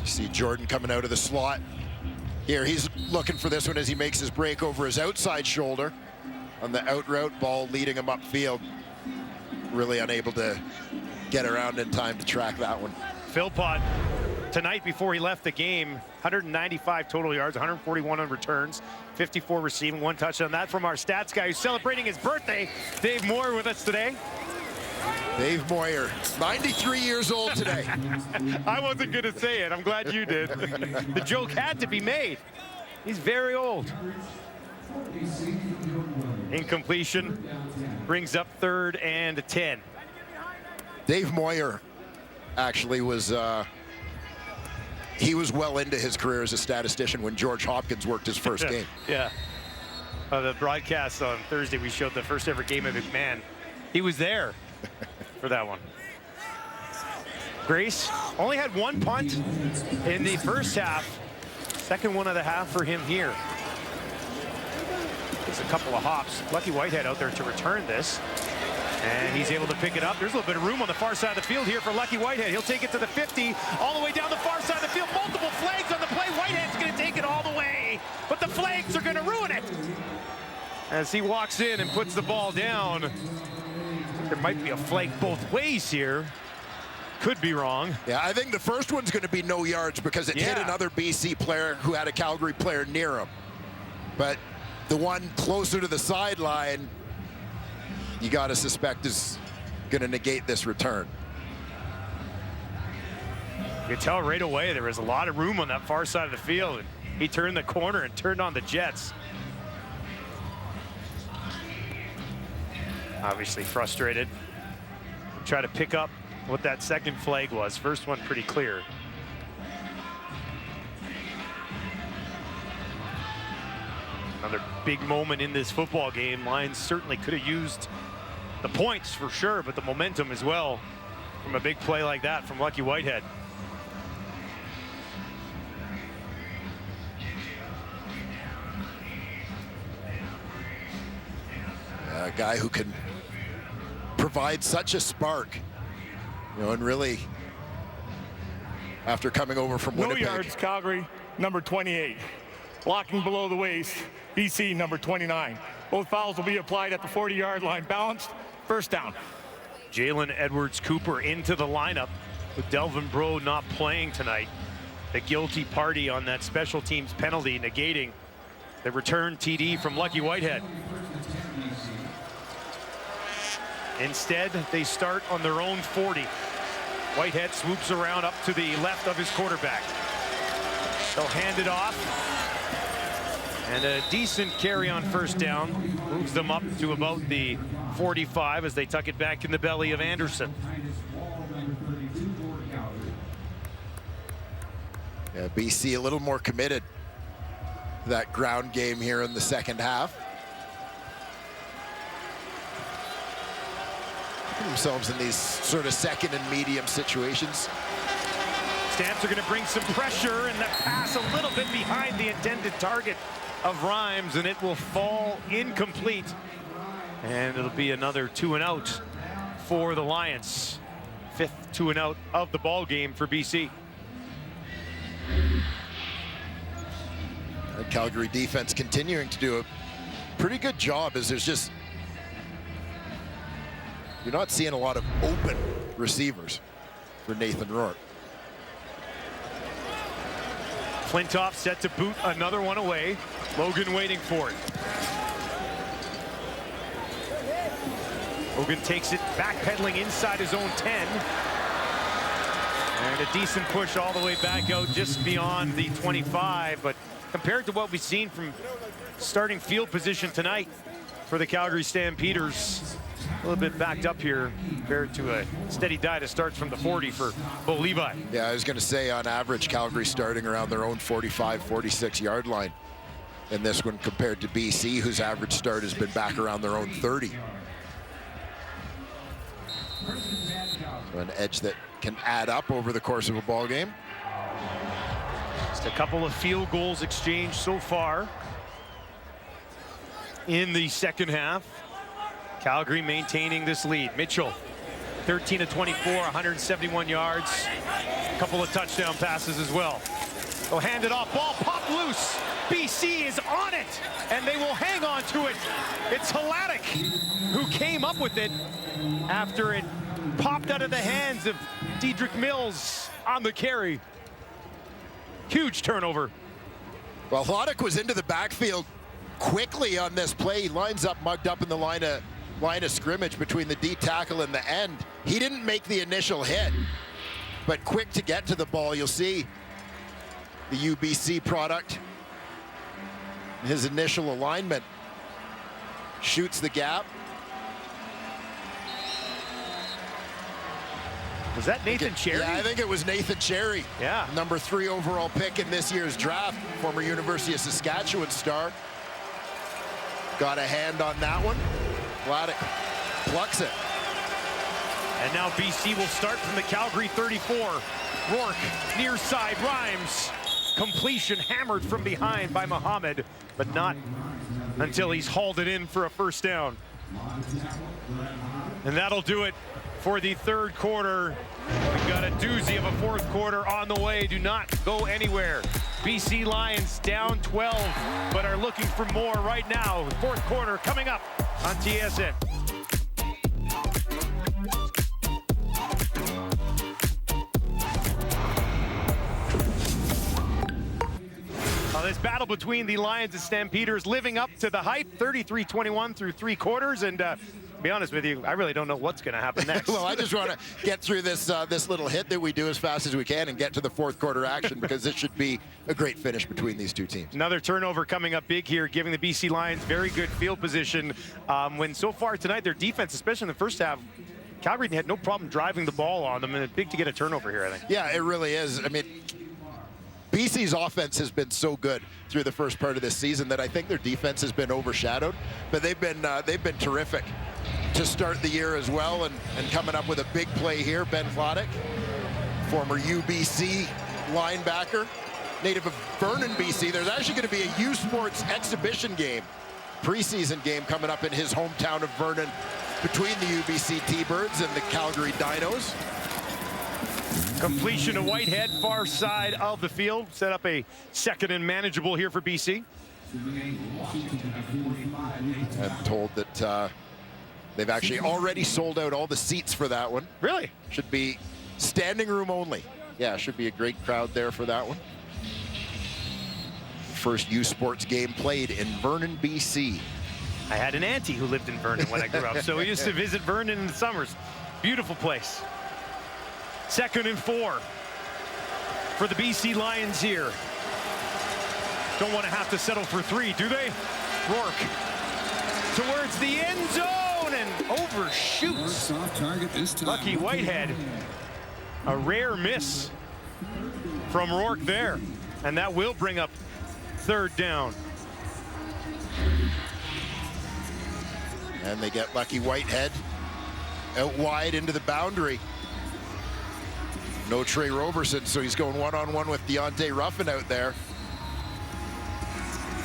You see Jordan coming out of the slot. Here, he's looking for this one as he makes his break over his outside shoulder. On the out route, ball leading him upfield. Really unable to get around in time to track that one. Philpott, tonight before he left the game, 195 total yards, 141 on returns, 54 receiving, 1 touchdown. That from our stats guy who's celebrating his birthday, Dave Moyer, with us today. Dave Moyer, 93 years old today. I wasn't going to say it. I'm glad you did. The joke had to be made. He's very old. Incompletion brings up 3rd and 10. Dave Moyer actually was he was well into his career as a statistician when George Hopkins worked his first game. Yeah. The broadcast on Thursday, we showed the first ever game of McMahon. He was there for that one. Grace only had one punt in the first half. Second one of the half for him here. It's a couple of hops. Lucky Whitehead out there to return this. And he's able to pick it up. There's a little bit of room on the far side of the field here for Lucky Whitehead. He'll take it to the 50, all the way down the far side of the field. Multiple flags on the play. Whitehead's going to take it all the way, but the flags are going to ruin it. As he walks in and puts the ball down, there might be a flag both ways here. Could be wrong. Yeah, I think the first one's going to be no yards because it hit another BC player who had a Calgary player near him. But the one closer to the sideline, you got to suspect is going to negate this return. You can tell right away there was a lot of room on that far side of the field. He turned the corner and turned on the Jets. Obviously frustrated. Try to pick up what that second flag was. First one pretty clear. Another big moment in this football game. Lions certainly could have used the points for sure, but the momentum as well from a big play like that from Lucky Whitehead. A guy who can provide such a spark, you know, and really, after coming over from Winnipeg. No yards, Calgary, number 28. Blocking below the waist, BC, number 29. Both fouls will be applied at the 40-yard line. Balanced, first down. Jalen Edwards-Cooper into the lineup with Delvin Breaux not playing tonight. The guilty party on that special teams penalty, negating the return TD from Lucky Whitehead. Instead, they start on their own 40. Whitehead swoops around up to the left of his quarterback. They'll hand it off. And a decent carry on first down. Moves them up to about the 45 as they tuck it back in the belly of Anderson. Yeah, BC a little more committed to that ground game here in the second half. Themselves in these sort of second and medium situations. Stamps are going to bring some pressure, and that pass a little bit behind the intended target of Rhymes, and it will fall incomplete. And it'll be another 2-and-out for the Lions. Fifth 2-and-out of the ball game for BC. The Calgary defense continuing to do a pretty good job, as there's just, you're not seeing a lot of open receivers for Nathan Rourke. Flintoff set to boot another one away. Logan waiting for it. Logan takes it, backpedaling inside his own 10. And a decent push all the way back out just beyond the 25. But compared to what we've seen from starting field position tonight for the Calgary Stampeders, a little bit backed up here compared to a steady diet that starts from the 40 for Bo Levi. Yeah, I was going to say, on average, Calgary starting around their own 45, 46-yard line in this one, compared to BC, whose average start has been back around their own 30. So an edge that can add up over the course of a ball game. Just a couple of field goals exchanged so far in the second half. Calgary maintaining this lead. Mitchell, 13 of 24, 171 yards. A couple of touchdown passes as well. They'll hand it off. Ball popped loose. BC is on it, and they will hang on to it. It's Hladek who came up with it after it popped out of the hands of Dedrick Mills on the carry. Huge turnover. Well, Hladek was into the backfield quickly on this play. He lines up, mugged up in the line of scrimmage between the D tackle and the end. He didn't make the initial hit, but quick to get to the ball. You'll see the UBC product. His initial alignment shoots the gap. Was that Nathan Cherry? Yeah, I think it was Nathan Cherry. Yeah. Number 3 overall pick in this year's draft, former University of Saskatchewan star. Got a hand on that one. Vladeck plucks it. And now BC will start from the Calgary 34. Rourke, near side, Rhymes. Completion hammered from behind by Mohammed, but not until he's hauled it in for a first down. And that'll do it for the third quarter. We've got a doozy of a fourth quarter on the way. Do not go anywhere. BC Lions down 12, but are looking for more right now. Fourth quarter coming up on TSN. This battle between the Lions and Stampeders living up to the hype, 33-21 through 3 quarters, and to be honest with you, I really don't know what's going to happen next. Well, I just want to get through this this little hit that we do as fast as we can and get to the fourth quarter action, because this should be a great finish between these two teams. Another turnover coming up big here, giving the BC Lions very good field position. When so far tonight, their defense, especially in the first half, Calgary had no problem driving the ball on them, and it's big to get a turnover here, I think. Yeah, it really is. I mean, BC's offense has been so good through the first part of this season that I think their defense has been overshadowed, but they've been terrific to start the year as well, and coming up with a big play here. Ben Vladeck, former UBC linebacker, native of Vernon, BC. There's actually going to be a U Sports exhibition game, preseason game coming up in his hometown of Vernon between the UBC T-Birds and the Calgary Dinos. Completion to Whitehead, far side of the field. Set up a second and manageable here for BC. I'm told that they've actually already sold out all the seats for that one. Really? Should be standing room only. Yeah, should be a great crowd there for that one. First U Sports game played in Vernon, BC. I had an auntie who lived in Vernon when I grew up, so we used to visit Vernon in the summers. Beautiful place. 2nd and 4 for the BC Lions here. Don't want to have to settle for 3, do they? Rourke towards the end zone and overshoots. Off target this time. Lucky Whitehead. A rare miss from Rourke there, and that will bring up 3rd down. And they get Lucky Whitehead out wide into the boundary. No Trey Roberson, so he's going one-on-one with Deontay Ruffin out there.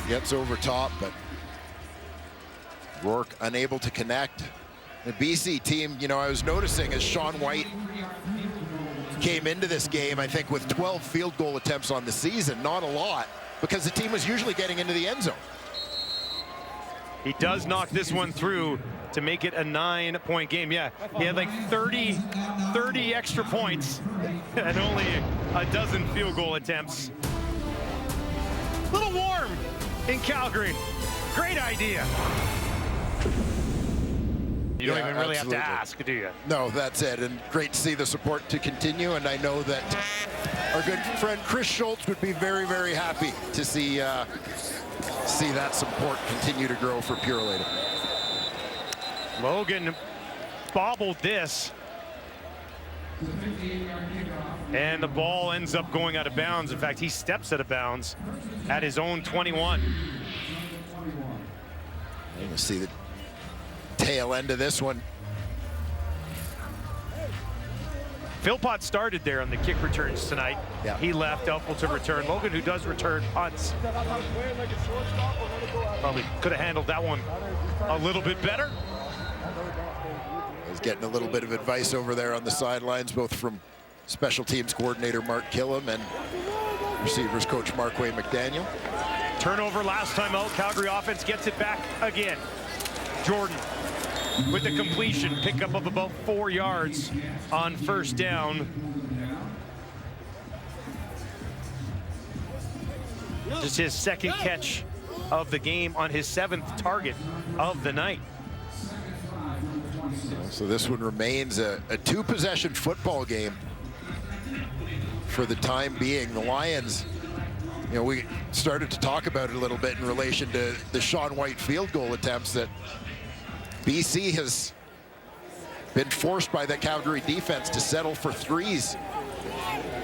Gets over top, but Rourke unable to connect. The BC team, you know, I was noticing as Sean White came into this game, I think with 12 field goal attempts on the season, not a lot, because the team was usually getting into the end zone. He does knock this one through to make it a 9-point game. Yeah, he had like 30 extra points and only a dozen field goal attempts. A little warm in Calgary. Great idea. You don't even really absolutely have to ask, do you? No, that's it, and great to see the support to continue, and I know that our good friend Chris Schultz would be very, very happy to see that support continue to grow for Purolator. Logan bobbled this, and the ball ends up going out of bounds. In fact, he steps out of bounds at his own 21. You're gonna see the tail end of this one. Philpott started there on the kick returns tonight. Yeah. He left, Elfel to return. Logan, who does return punts, probably could have handled that one a little bit better. He's getting a little bit of advice over there on the sidelines, both from special teams coordinator Mark Killam and receivers coach Markway McDaniel. Turnover last time out. Calgary offense gets it back again. Jordan with the completion, pickup of about 4 yards on first down. Just his second catch of the game on his 7th target of the night. So this one remains a 2-possession football game for the time being. The Lions, you know, we started to talk about it a little bit in relation to the Sean White field goal attempts, that BC has been forced by the Calgary defense to settle for threes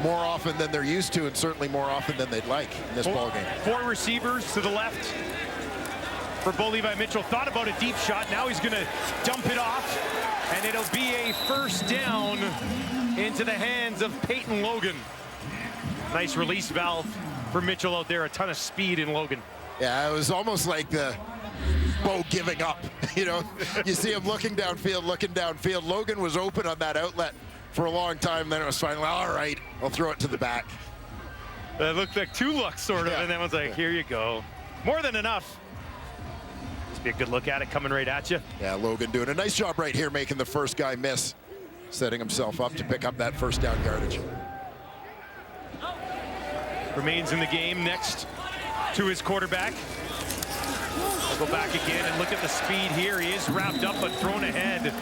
more often than they're used to, and certainly more often than they'd like in this ball game. 4 receivers to the left for Bo Levi Mitchell. Thought about a deep shot. Now he's going to dump it off, and it'll be a first down into the hands of Peyton Logan. Nice release valve for Mitchell out there. A ton of speed in Logan. Yeah, it was almost like the Bo giving up. You know, you see him looking downfield. Logan was open on that outlet for a long time. Then it was finally, all right, I'll throw it to the back. It looked like 2 looks, sort of, and then was like, here you go. More than enough. Let's be a good look at it, coming right at you. Yeah, Logan doing a nice job right here, making the first guy miss, setting himself up to pick up that first down yardage. Remains in the game next to his quarterback. We'll go back again and look at the speed here. He is wrapped up but thrown ahead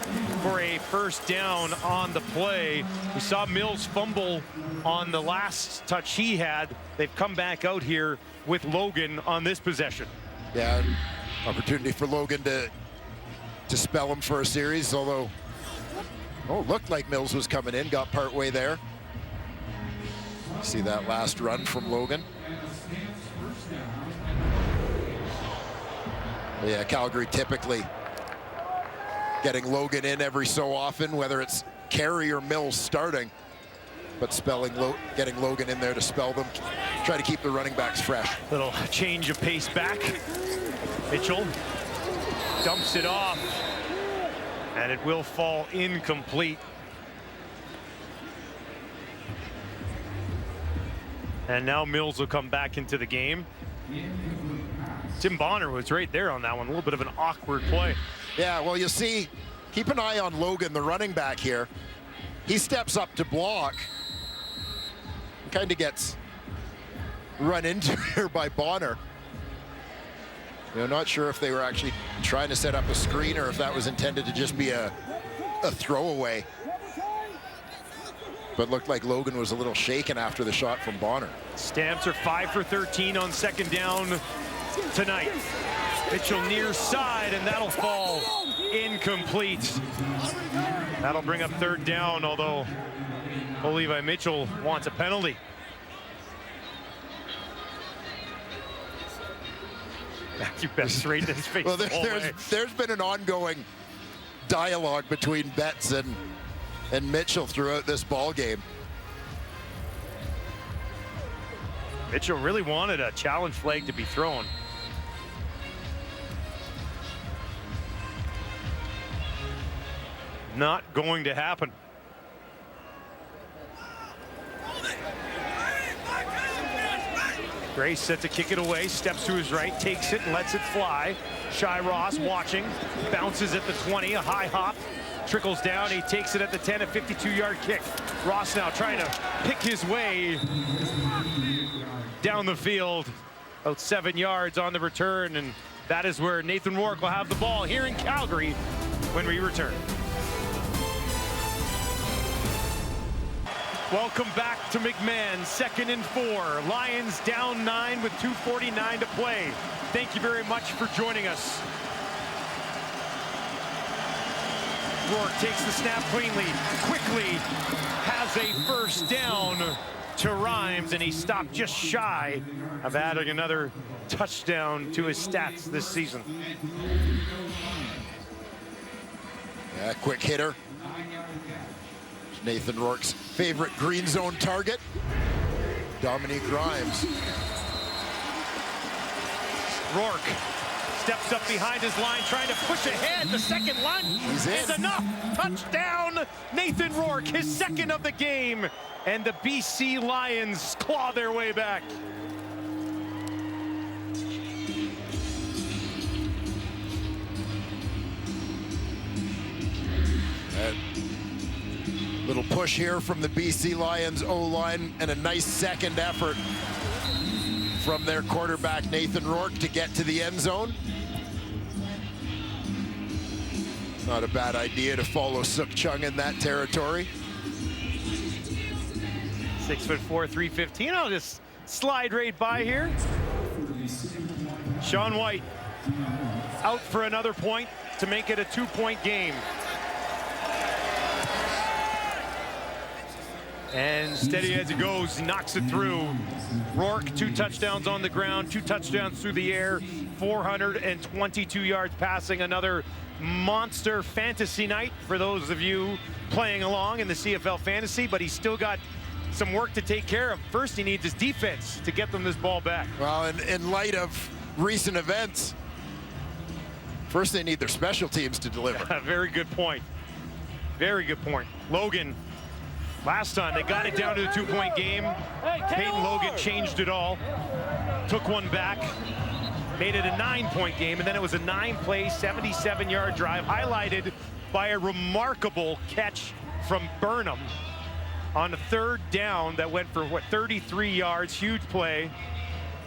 for a first down on the play. We saw Mills fumble on the last touch he had. They've come back out here with Logan on this possession. Yeah, opportunity for Logan to spell him for a series, although, looked like Mills was coming in, got part way there. See that last run from Logan. Yeah, Calgary typically getting Logan in every so often, whether it's Carey or Mills starting, but getting Logan in there to spell them, try to keep the running backs fresh. Little change of pace back. Mitchell dumps it off, and it will fall incomplete. And now Mills will come back into the game. Tim Bonner was right there on that one. A little bit of an awkward play. Yeah, well, you see, keep an eye on Logan, the running back here. He steps up to block. Kind of gets run into here by Bonner. You know, not sure if they were actually trying to set up a screen or if that was intended to just be a throwaway. But looked like Logan was a little shaken after the shot from Bonner. Stamps are 5 for 13 on second down tonight. Mitchell near side, and that'll fall incomplete. That'll bring up third down, although Bo Levi Mitchell wants a penalty. Matthew Betts right in his face. Well, there's been an ongoing dialogue between Betts and Mitchell throughout this ball game. Mitchell really wanted a challenge flag to be thrown. Not going to happen. Grace set to kick it away, steps to his right, takes it and lets it fly. Shy Ross watching, bounces at the 20, a high hop, trickles down, he takes it at the 10, a 52-yard kick. Ross now trying to pick his way down the field, about 7 yards on the return, and that is where Nathan Rourke will have the ball here in Calgary when we return. Welcome back to McMahon, 2nd and 4. Lions down 9 with 2:49 to play. Thank you very much for joining us. Rourke takes the snap cleanly, quickly has a first down to Rhymes, and he stopped just shy of adding another touchdown to his stats this season. Yeah, quick hitter. Nathan Rourke's favorite green zone target, Dominique Rhymes. Rourke steps up behind his line, trying to push ahead. The second lunge is enough. Touchdown, Nathan Rourke, his second of the game. And the BC Lions claw their way back. Little push here from the BC Lions O-line, and a nice second effort from their quarterback Nathan Rourke to get to the end zone. Not a bad idea to follow Suk Chung in that territory. 6'4", 315. I'll just slide right by here. Sean White out for another point to make it a 2-point game. And steady as it goes, knocks it through. Rourke, 2 touchdowns on the ground, 2 touchdowns through the air, 422 yards passing. Another monster fantasy night for those of you playing along in the CFL fantasy, but he's still got some work to take care of. First, he needs his defense to get them this ball back. Well, in light of recent events, first they need their special teams to deliver. Very good point. Very good point. Logan, last time they got it down to the 2-point game. Peyton Logan changed it all. Took one back. Made it a 9-point game, and then it was a 9-play, 77-yard drive, highlighted by a remarkable catch from Burnham on a 3rd down that went for, 33 yards, huge play,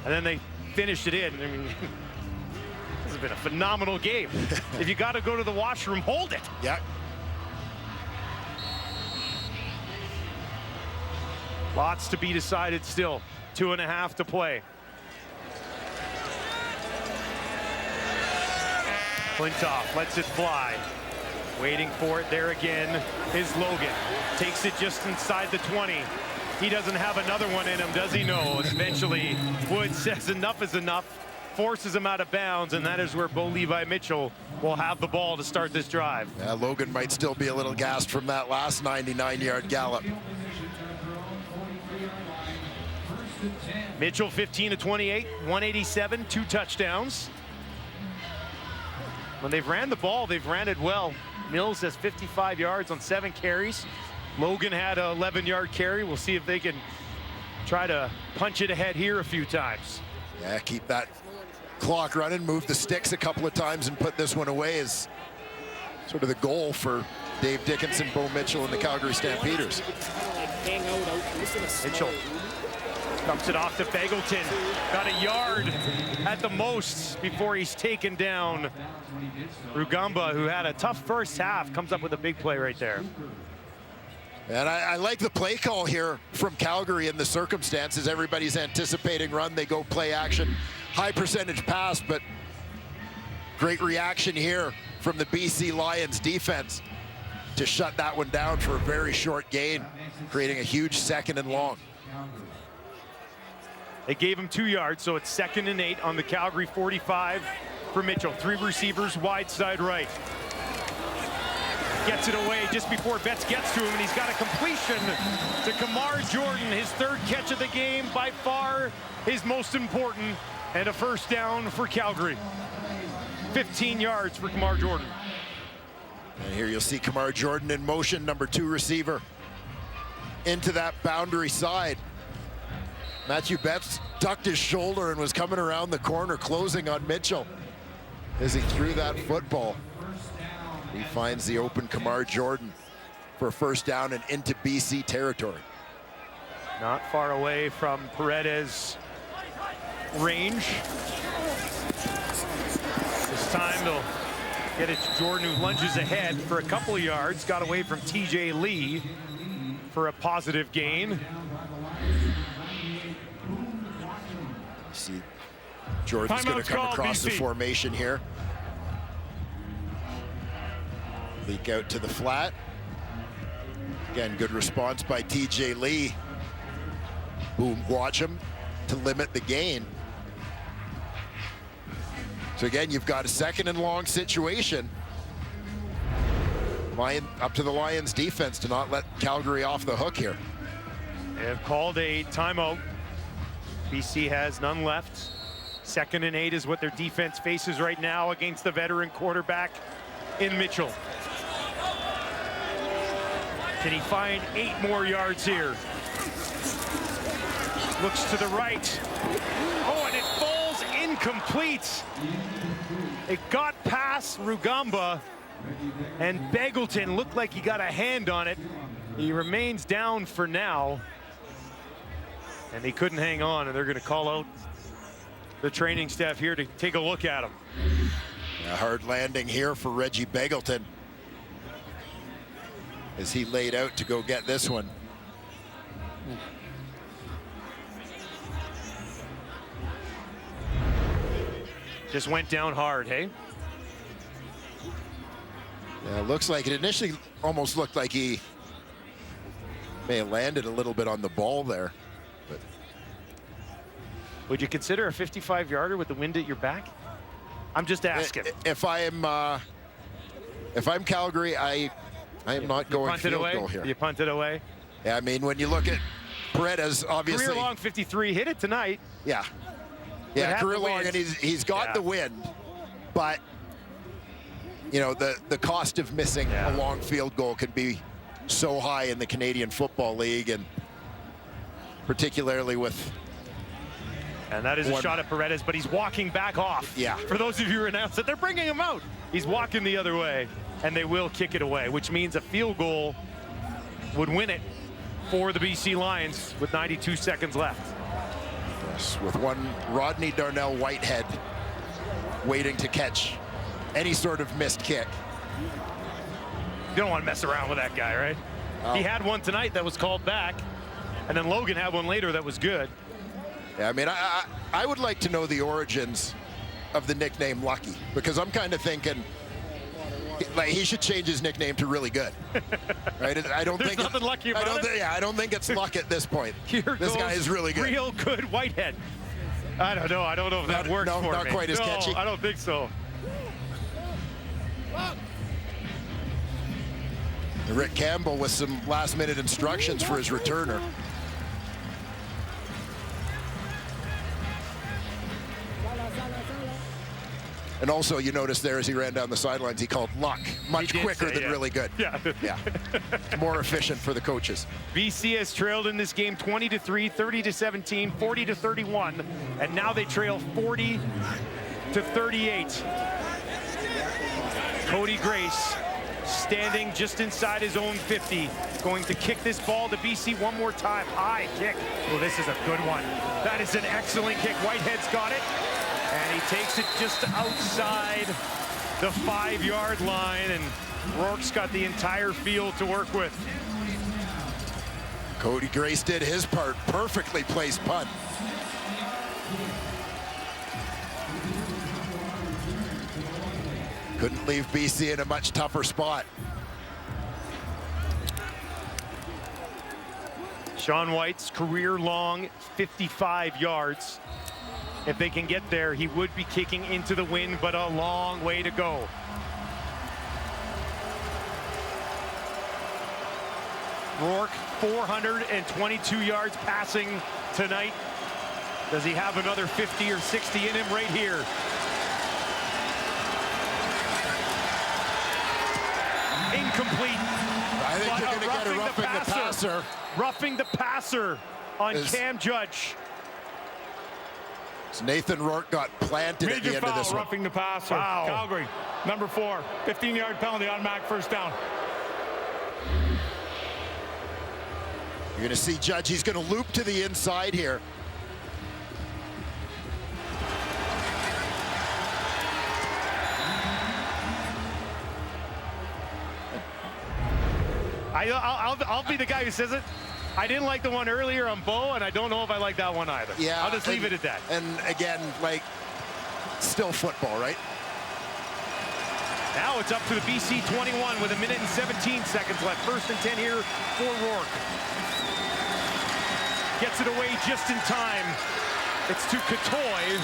and then they finished it in. I mean, this has been a phenomenal game. If you got to go to the washroom, hold it. Yeah. Lots to be decided still. 2.5 to play. Flintoff lets it fly. Waiting for it there again is Logan. Takes it just inside the 20. He doesn't have another one in him, does he? No. Eventually, Wood says enough is enough, forces him out of bounds, and that is where Bo Levi Mitchell will have the ball to start this drive. Yeah, Logan might still be a little gassed from that last 99-yard gallop. Mitchell 15 to 28, 187, 2 touchdowns. When they've ran the ball, they've ran it well. Mills has 55 yards on 7 carries. Logan had an 11-yard carry. We'll see if they can try to punch it ahead here a few times. Yeah, keep that clock running, move the sticks a couple of times and put this one away is sort of the goal for Dave Dickinson, Bo Mitchell, and the Calgary Stampeders. Mitchell dumps it off to Beggleton. Got a yard at the most before he's taken down. Rugamba, who had a tough first half, comes up with a big play right there. And I like the play call here from Calgary in the circumstances. Everybody's anticipating run. They go play action. High percentage pass, but great reaction here from the BC Lions defense to shut that one down for a very short gain, creating a huge 2nd and long. They gave him 2 yards, so it's 2nd and 8 on the Calgary 45 for Mitchell. 3 receivers, wide side right. Gets it away just before Betts gets to him, and he's got a completion to Kamar Jordan, his 3rd catch of the game, by far his most important, and a 1st down for Calgary. 15 yards for Kamar Jordan. And here you'll see Kamar Jordan in motion, number 2 receiver, into that boundary side. Matthew Betts ducked his shoulder and was coming around the corner, closing on Mitchell as he threw that football. He finds the open Kamar Jordan for a 1st down and into BC territory. Not far away from Paredes' range. This time they'll get it to Jordan, who lunges ahead for a couple of yards. Got away from TJ Lee for a positive gain. See, Jordan's going to come across the formation here. Leak out to the flat. Again, good response by TJ Lee. Boom, watch him to limit the gain. So again, you've got a 2nd and long situation. Up to the Lions defense to not let Calgary off the hook here. They have called a timeout. BC has none left. 2nd and 8 is what their defense faces right now against the veteran quarterback in Mitchell. Can he find 8 more yards here? Looks to the right. Oh, and it falls incomplete. It got past Rugamba, and Beggleton looked like he got a hand on it. He remains down for now. And they couldn't hang on, and they're going to call out the training staff here to take a look at him. A hard landing here for Reggie Beggleton as he laid out to go get this one. Just went down hard, hey? Yeah, it looks like it initially almost looked like he May have landed a little bit on the ball there. But would you consider a 55-yarder with the wind at your back? I'm just asking. If I'm Calgary, I am not going field goal here. You punt it away? Yeah, I mean, when you look at Paredes, obviously. Career long 53, hit it tonight. Yeah. Yeah, career long, and he's got the wind. But, you know, the cost of missing a long field goal can be so high in the Canadian Football League, and particularly with. And that is a shot at Paredes, but he's walking back off. Yeah. For those of you who announced that, they're bringing him out. He's walking the other way, and they will kick it away, which means a field goal would win it for the BC Lions with 92 seconds left. Yes, with one Rodney Darnell Whitehead waiting to catch any sort of missed kick. You don't want to mess around with that guy, right? Oh. He had one tonight that was called back, and then Logan had one later that was good. Yeah, I mean, I would like to know the origins of the nickname Lucky, because I'm kind of thinking like he should change his nickname to Really Good. Right? I don't think nothing lucky about it. Yeah, I don't think it's luck at this point. This guy is really good. Real Good Whitehead. I don't know. I don't know if that works for me. Not quite as catchy. I don't think so. Rick Campbell with some last-minute instructions for his returner. And also, you notice there as he ran down the sidelines, he called luck much quicker than Really Good. Yeah. Yeah. More efficient for the coaches. BC has trailed in this game 20-3, 30-17, 40-31, and now they trail 40-38. Cody Grace standing just inside his own 50, going to kick this ball to BC one more time. High kick. Well, this is a good one. That is an excellent kick. Whitehead's got it. And he takes it just outside the 5-yard line, and Rourke's got the entire field to work with. Cody Grace did his part. Perfectly placed punt. Couldn't leave BC in a much tougher spot. Sean White's career-long 55 yards. If they can get there, he would be kicking into the wind, but a long way to go. Rourke, 422 yards passing tonight. Does he have another 50 or 60 in him right here? Incomplete. I think you're going to get a roughing the passer. Roughing the passer on Cam Judge. So Nathan Rourke got planted at the end of this one. Roughing the passer. Wow. Calgary, number 4, 15-yard penalty, automatic first down. You're going to see Judge. He's going to loop to the inside here. I'll be the guy who says it. I didn't like the one earlier on Bo, and I don't know if I like that one either. Yeah, I'll just leave it at that. And again, like, still football, right? Now it's up to the BC 21 with 1 minute and 17 seconds left. 1st and 10 here for Rourke. Gets it away just in time. It's to Catoy,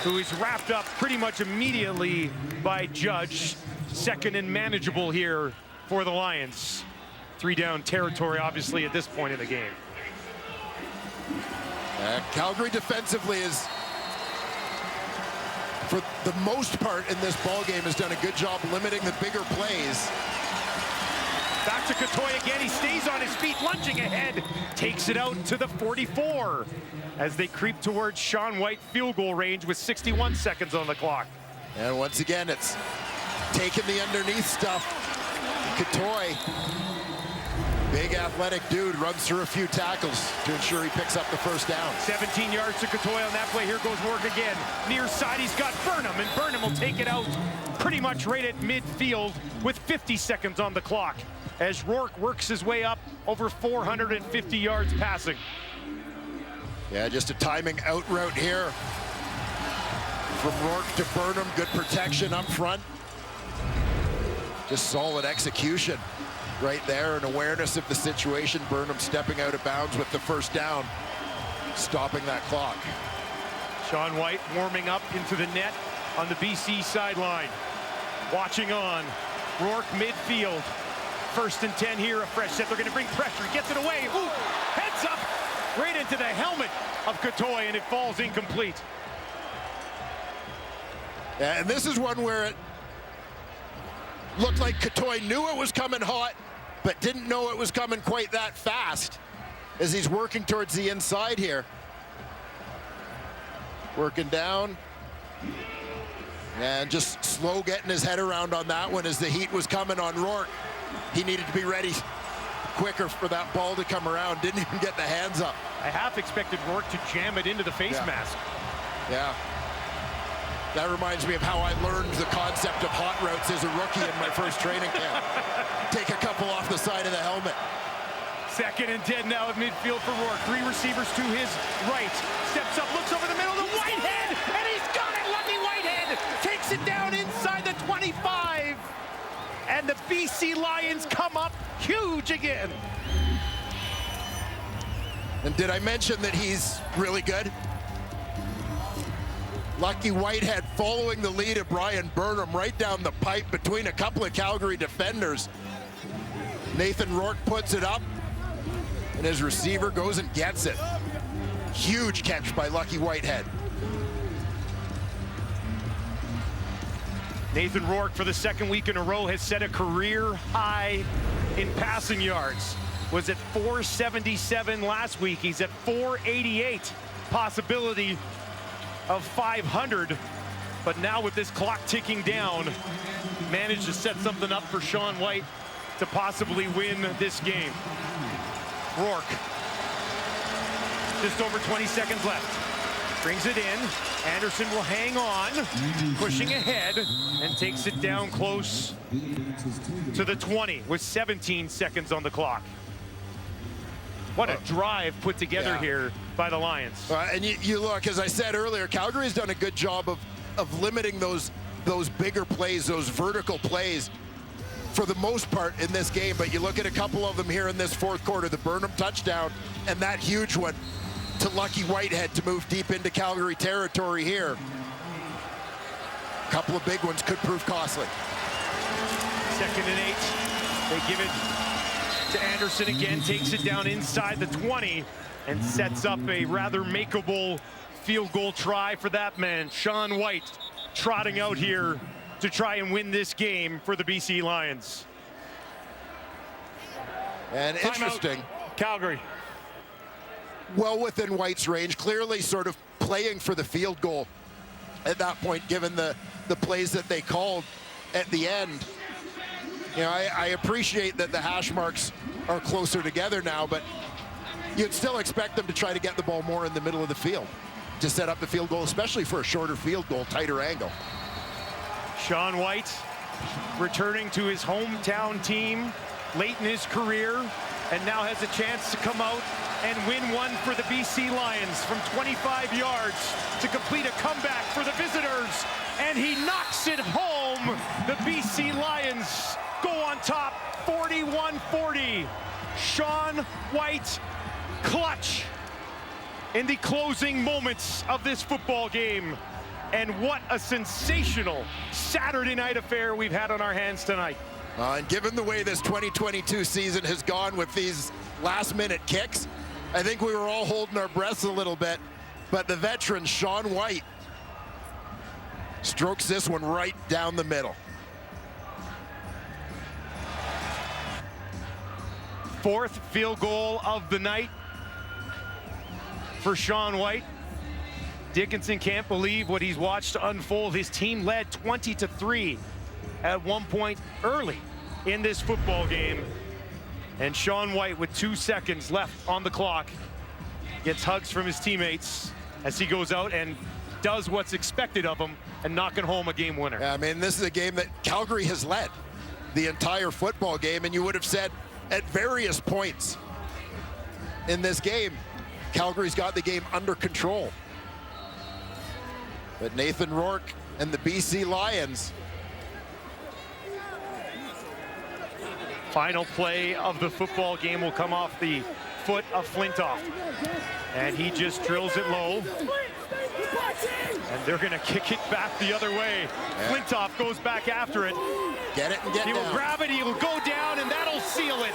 who is wrapped up pretty much immediately by Judge. 2nd and manageable here for the Lions. 3-down territory, obviously, at this point in the game. Calgary defensively is, for the most part in this ball game, has done a good job limiting the bigger plays. Back to Catoy again. He stays on his feet, lunging ahead. Takes it out to the 44 as they creep towards Sean White field goal range with 61 seconds on the clock. And once again, it's taking the underneath stuff. Catoy, big athletic dude, runs through a few tackles to ensure he picks up the first down. 17 yards to Catoy on that play. Here goes Rourke again. Near side, he's got Burnham, and Burnham will take it out pretty much right at midfield with 50 seconds on the clock as Rourke works his way up over 450 yards passing. Yeah, just a timing out route here from Rourke to Burnham. Good protection up front. Just solid execution. right there, an awareness of the situation. Burnham stepping out of bounds with the first down, stopping that clock. Sean White warming up into the net on the BC sideline. Watching on. Rourke midfield. 1st and 10 here, a fresh set. They're going to bring pressure. Gets it away. Ooh, heads up right into the helmet of Catoy, and it falls incomplete. Yeah, and this is one where it looked like Catoy knew it was coming hot, but didn't know it was coming quite that fast as he's working towards the inside here. Working down. And just slow getting his head around on that one as the heat was coming on Rourke. He needed to be ready quicker for that ball to come around. Didn't even get the hands up. I half expected Rourke to jam it into the face mask. Yeah. That reminds me of how I learned the concept of hot routes as a rookie in my first training camp. Take a couple off the side of the helmet. 2nd and 10 now at midfield for Rourke. 3 receivers to his right. Steps up, looks over the middle to Whitehead, and he's got it! Lucky Whitehead takes it down inside the 25. And the BC Lions come up huge again. And did I mention that he's really good? Lucky Whitehead following the lead of Brian Burnham right down the pipe between a couple of Calgary defenders. Nathan Rourke puts it up, and his receiver goes and gets it. Huge catch by Lucky Whitehead. Nathan Rourke, for the 2nd week in a row, has set a career high in passing yards. Was at 477 last week. He's at 488. Possibility of 500. But now with this clock ticking down, managed to set something up for Sean White to possibly win this game. Rourke, just over 20 seconds left. Brings it in. Anderson will hang on, pushing ahead, and takes it down close to the 20 with 17 seconds on the clock. What a drive put together here by the Lions. And you look, as I said earlier, Calgary's done a good job of limiting those bigger plays, those vertical plays, for the most part in this game. But you look at a couple of them here in this 4th quarter, the Burnham touchdown and that huge one to Lucky Whitehead to move deep into Calgary territory here. A couple of big ones could prove costly. 2nd and 8. They give it to Anderson again, takes it down inside the 20 and sets up a rather makeable field goal try for that man. Sean White trotting out here to try and win this game for the BC Lions. And interesting. Calgary. Well within White's range, clearly sort of playing for the field goal at that point, given the plays that they called at the end. You know, I appreciate that the hash marks are closer together now, but you'd still expect them to try to get the ball more in the middle of the field to set up the field goal, especially for a shorter field goal, tighter angle. Sean White returning to his hometown team late in his career, and now has a chance to come out and win one for the BC Lions from 25 yards to complete a comeback for the visitors, and he knocks it home. The BC Lions go on top 41-40. Sean White, clutch in the closing moments of this football game. And what a sensational Saturday night affair we've had on our hands tonight. And given the way this 2022 season has gone with these last-minute kicks, I think we were all holding our breaths a little bit. But the veteran, Sean White, strokes this one right down the middle. 4th field goal of the night for Sean White. Dickinson can't believe what he's watched unfold. His team led 20-3 at one point early in this football game. And Sean White, with 2 seconds left on the clock, gets hugs from his teammates as he goes out and does what's expected of him and knocking home a game winner. Yeah, I mean, this is a game that Calgary has led the entire football game, and you would have said at various points in this game, Calgary's got the game under control. But Nathan Rourke and the BC Lions Final play of the football game will come off the foot of Flintoff. And he just drills it low. And they're going to kick it back the other way. Yeah. Flintoff goes back after it. Get it and get he down. He will grab it, he will go down, and that'll seal it.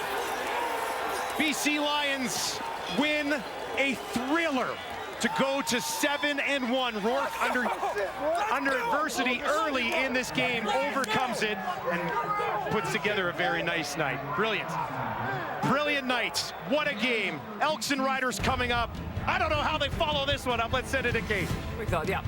BC Lions win a thriller to go to 7-1. Rourke under adversity early in this game overcomes it and puts together a very nice night. Brilliant. Brilliant night. What a game. Elks and Riders coming up. I don't know how they follow this one up. Let's send it to Kate. Here we go, yeah.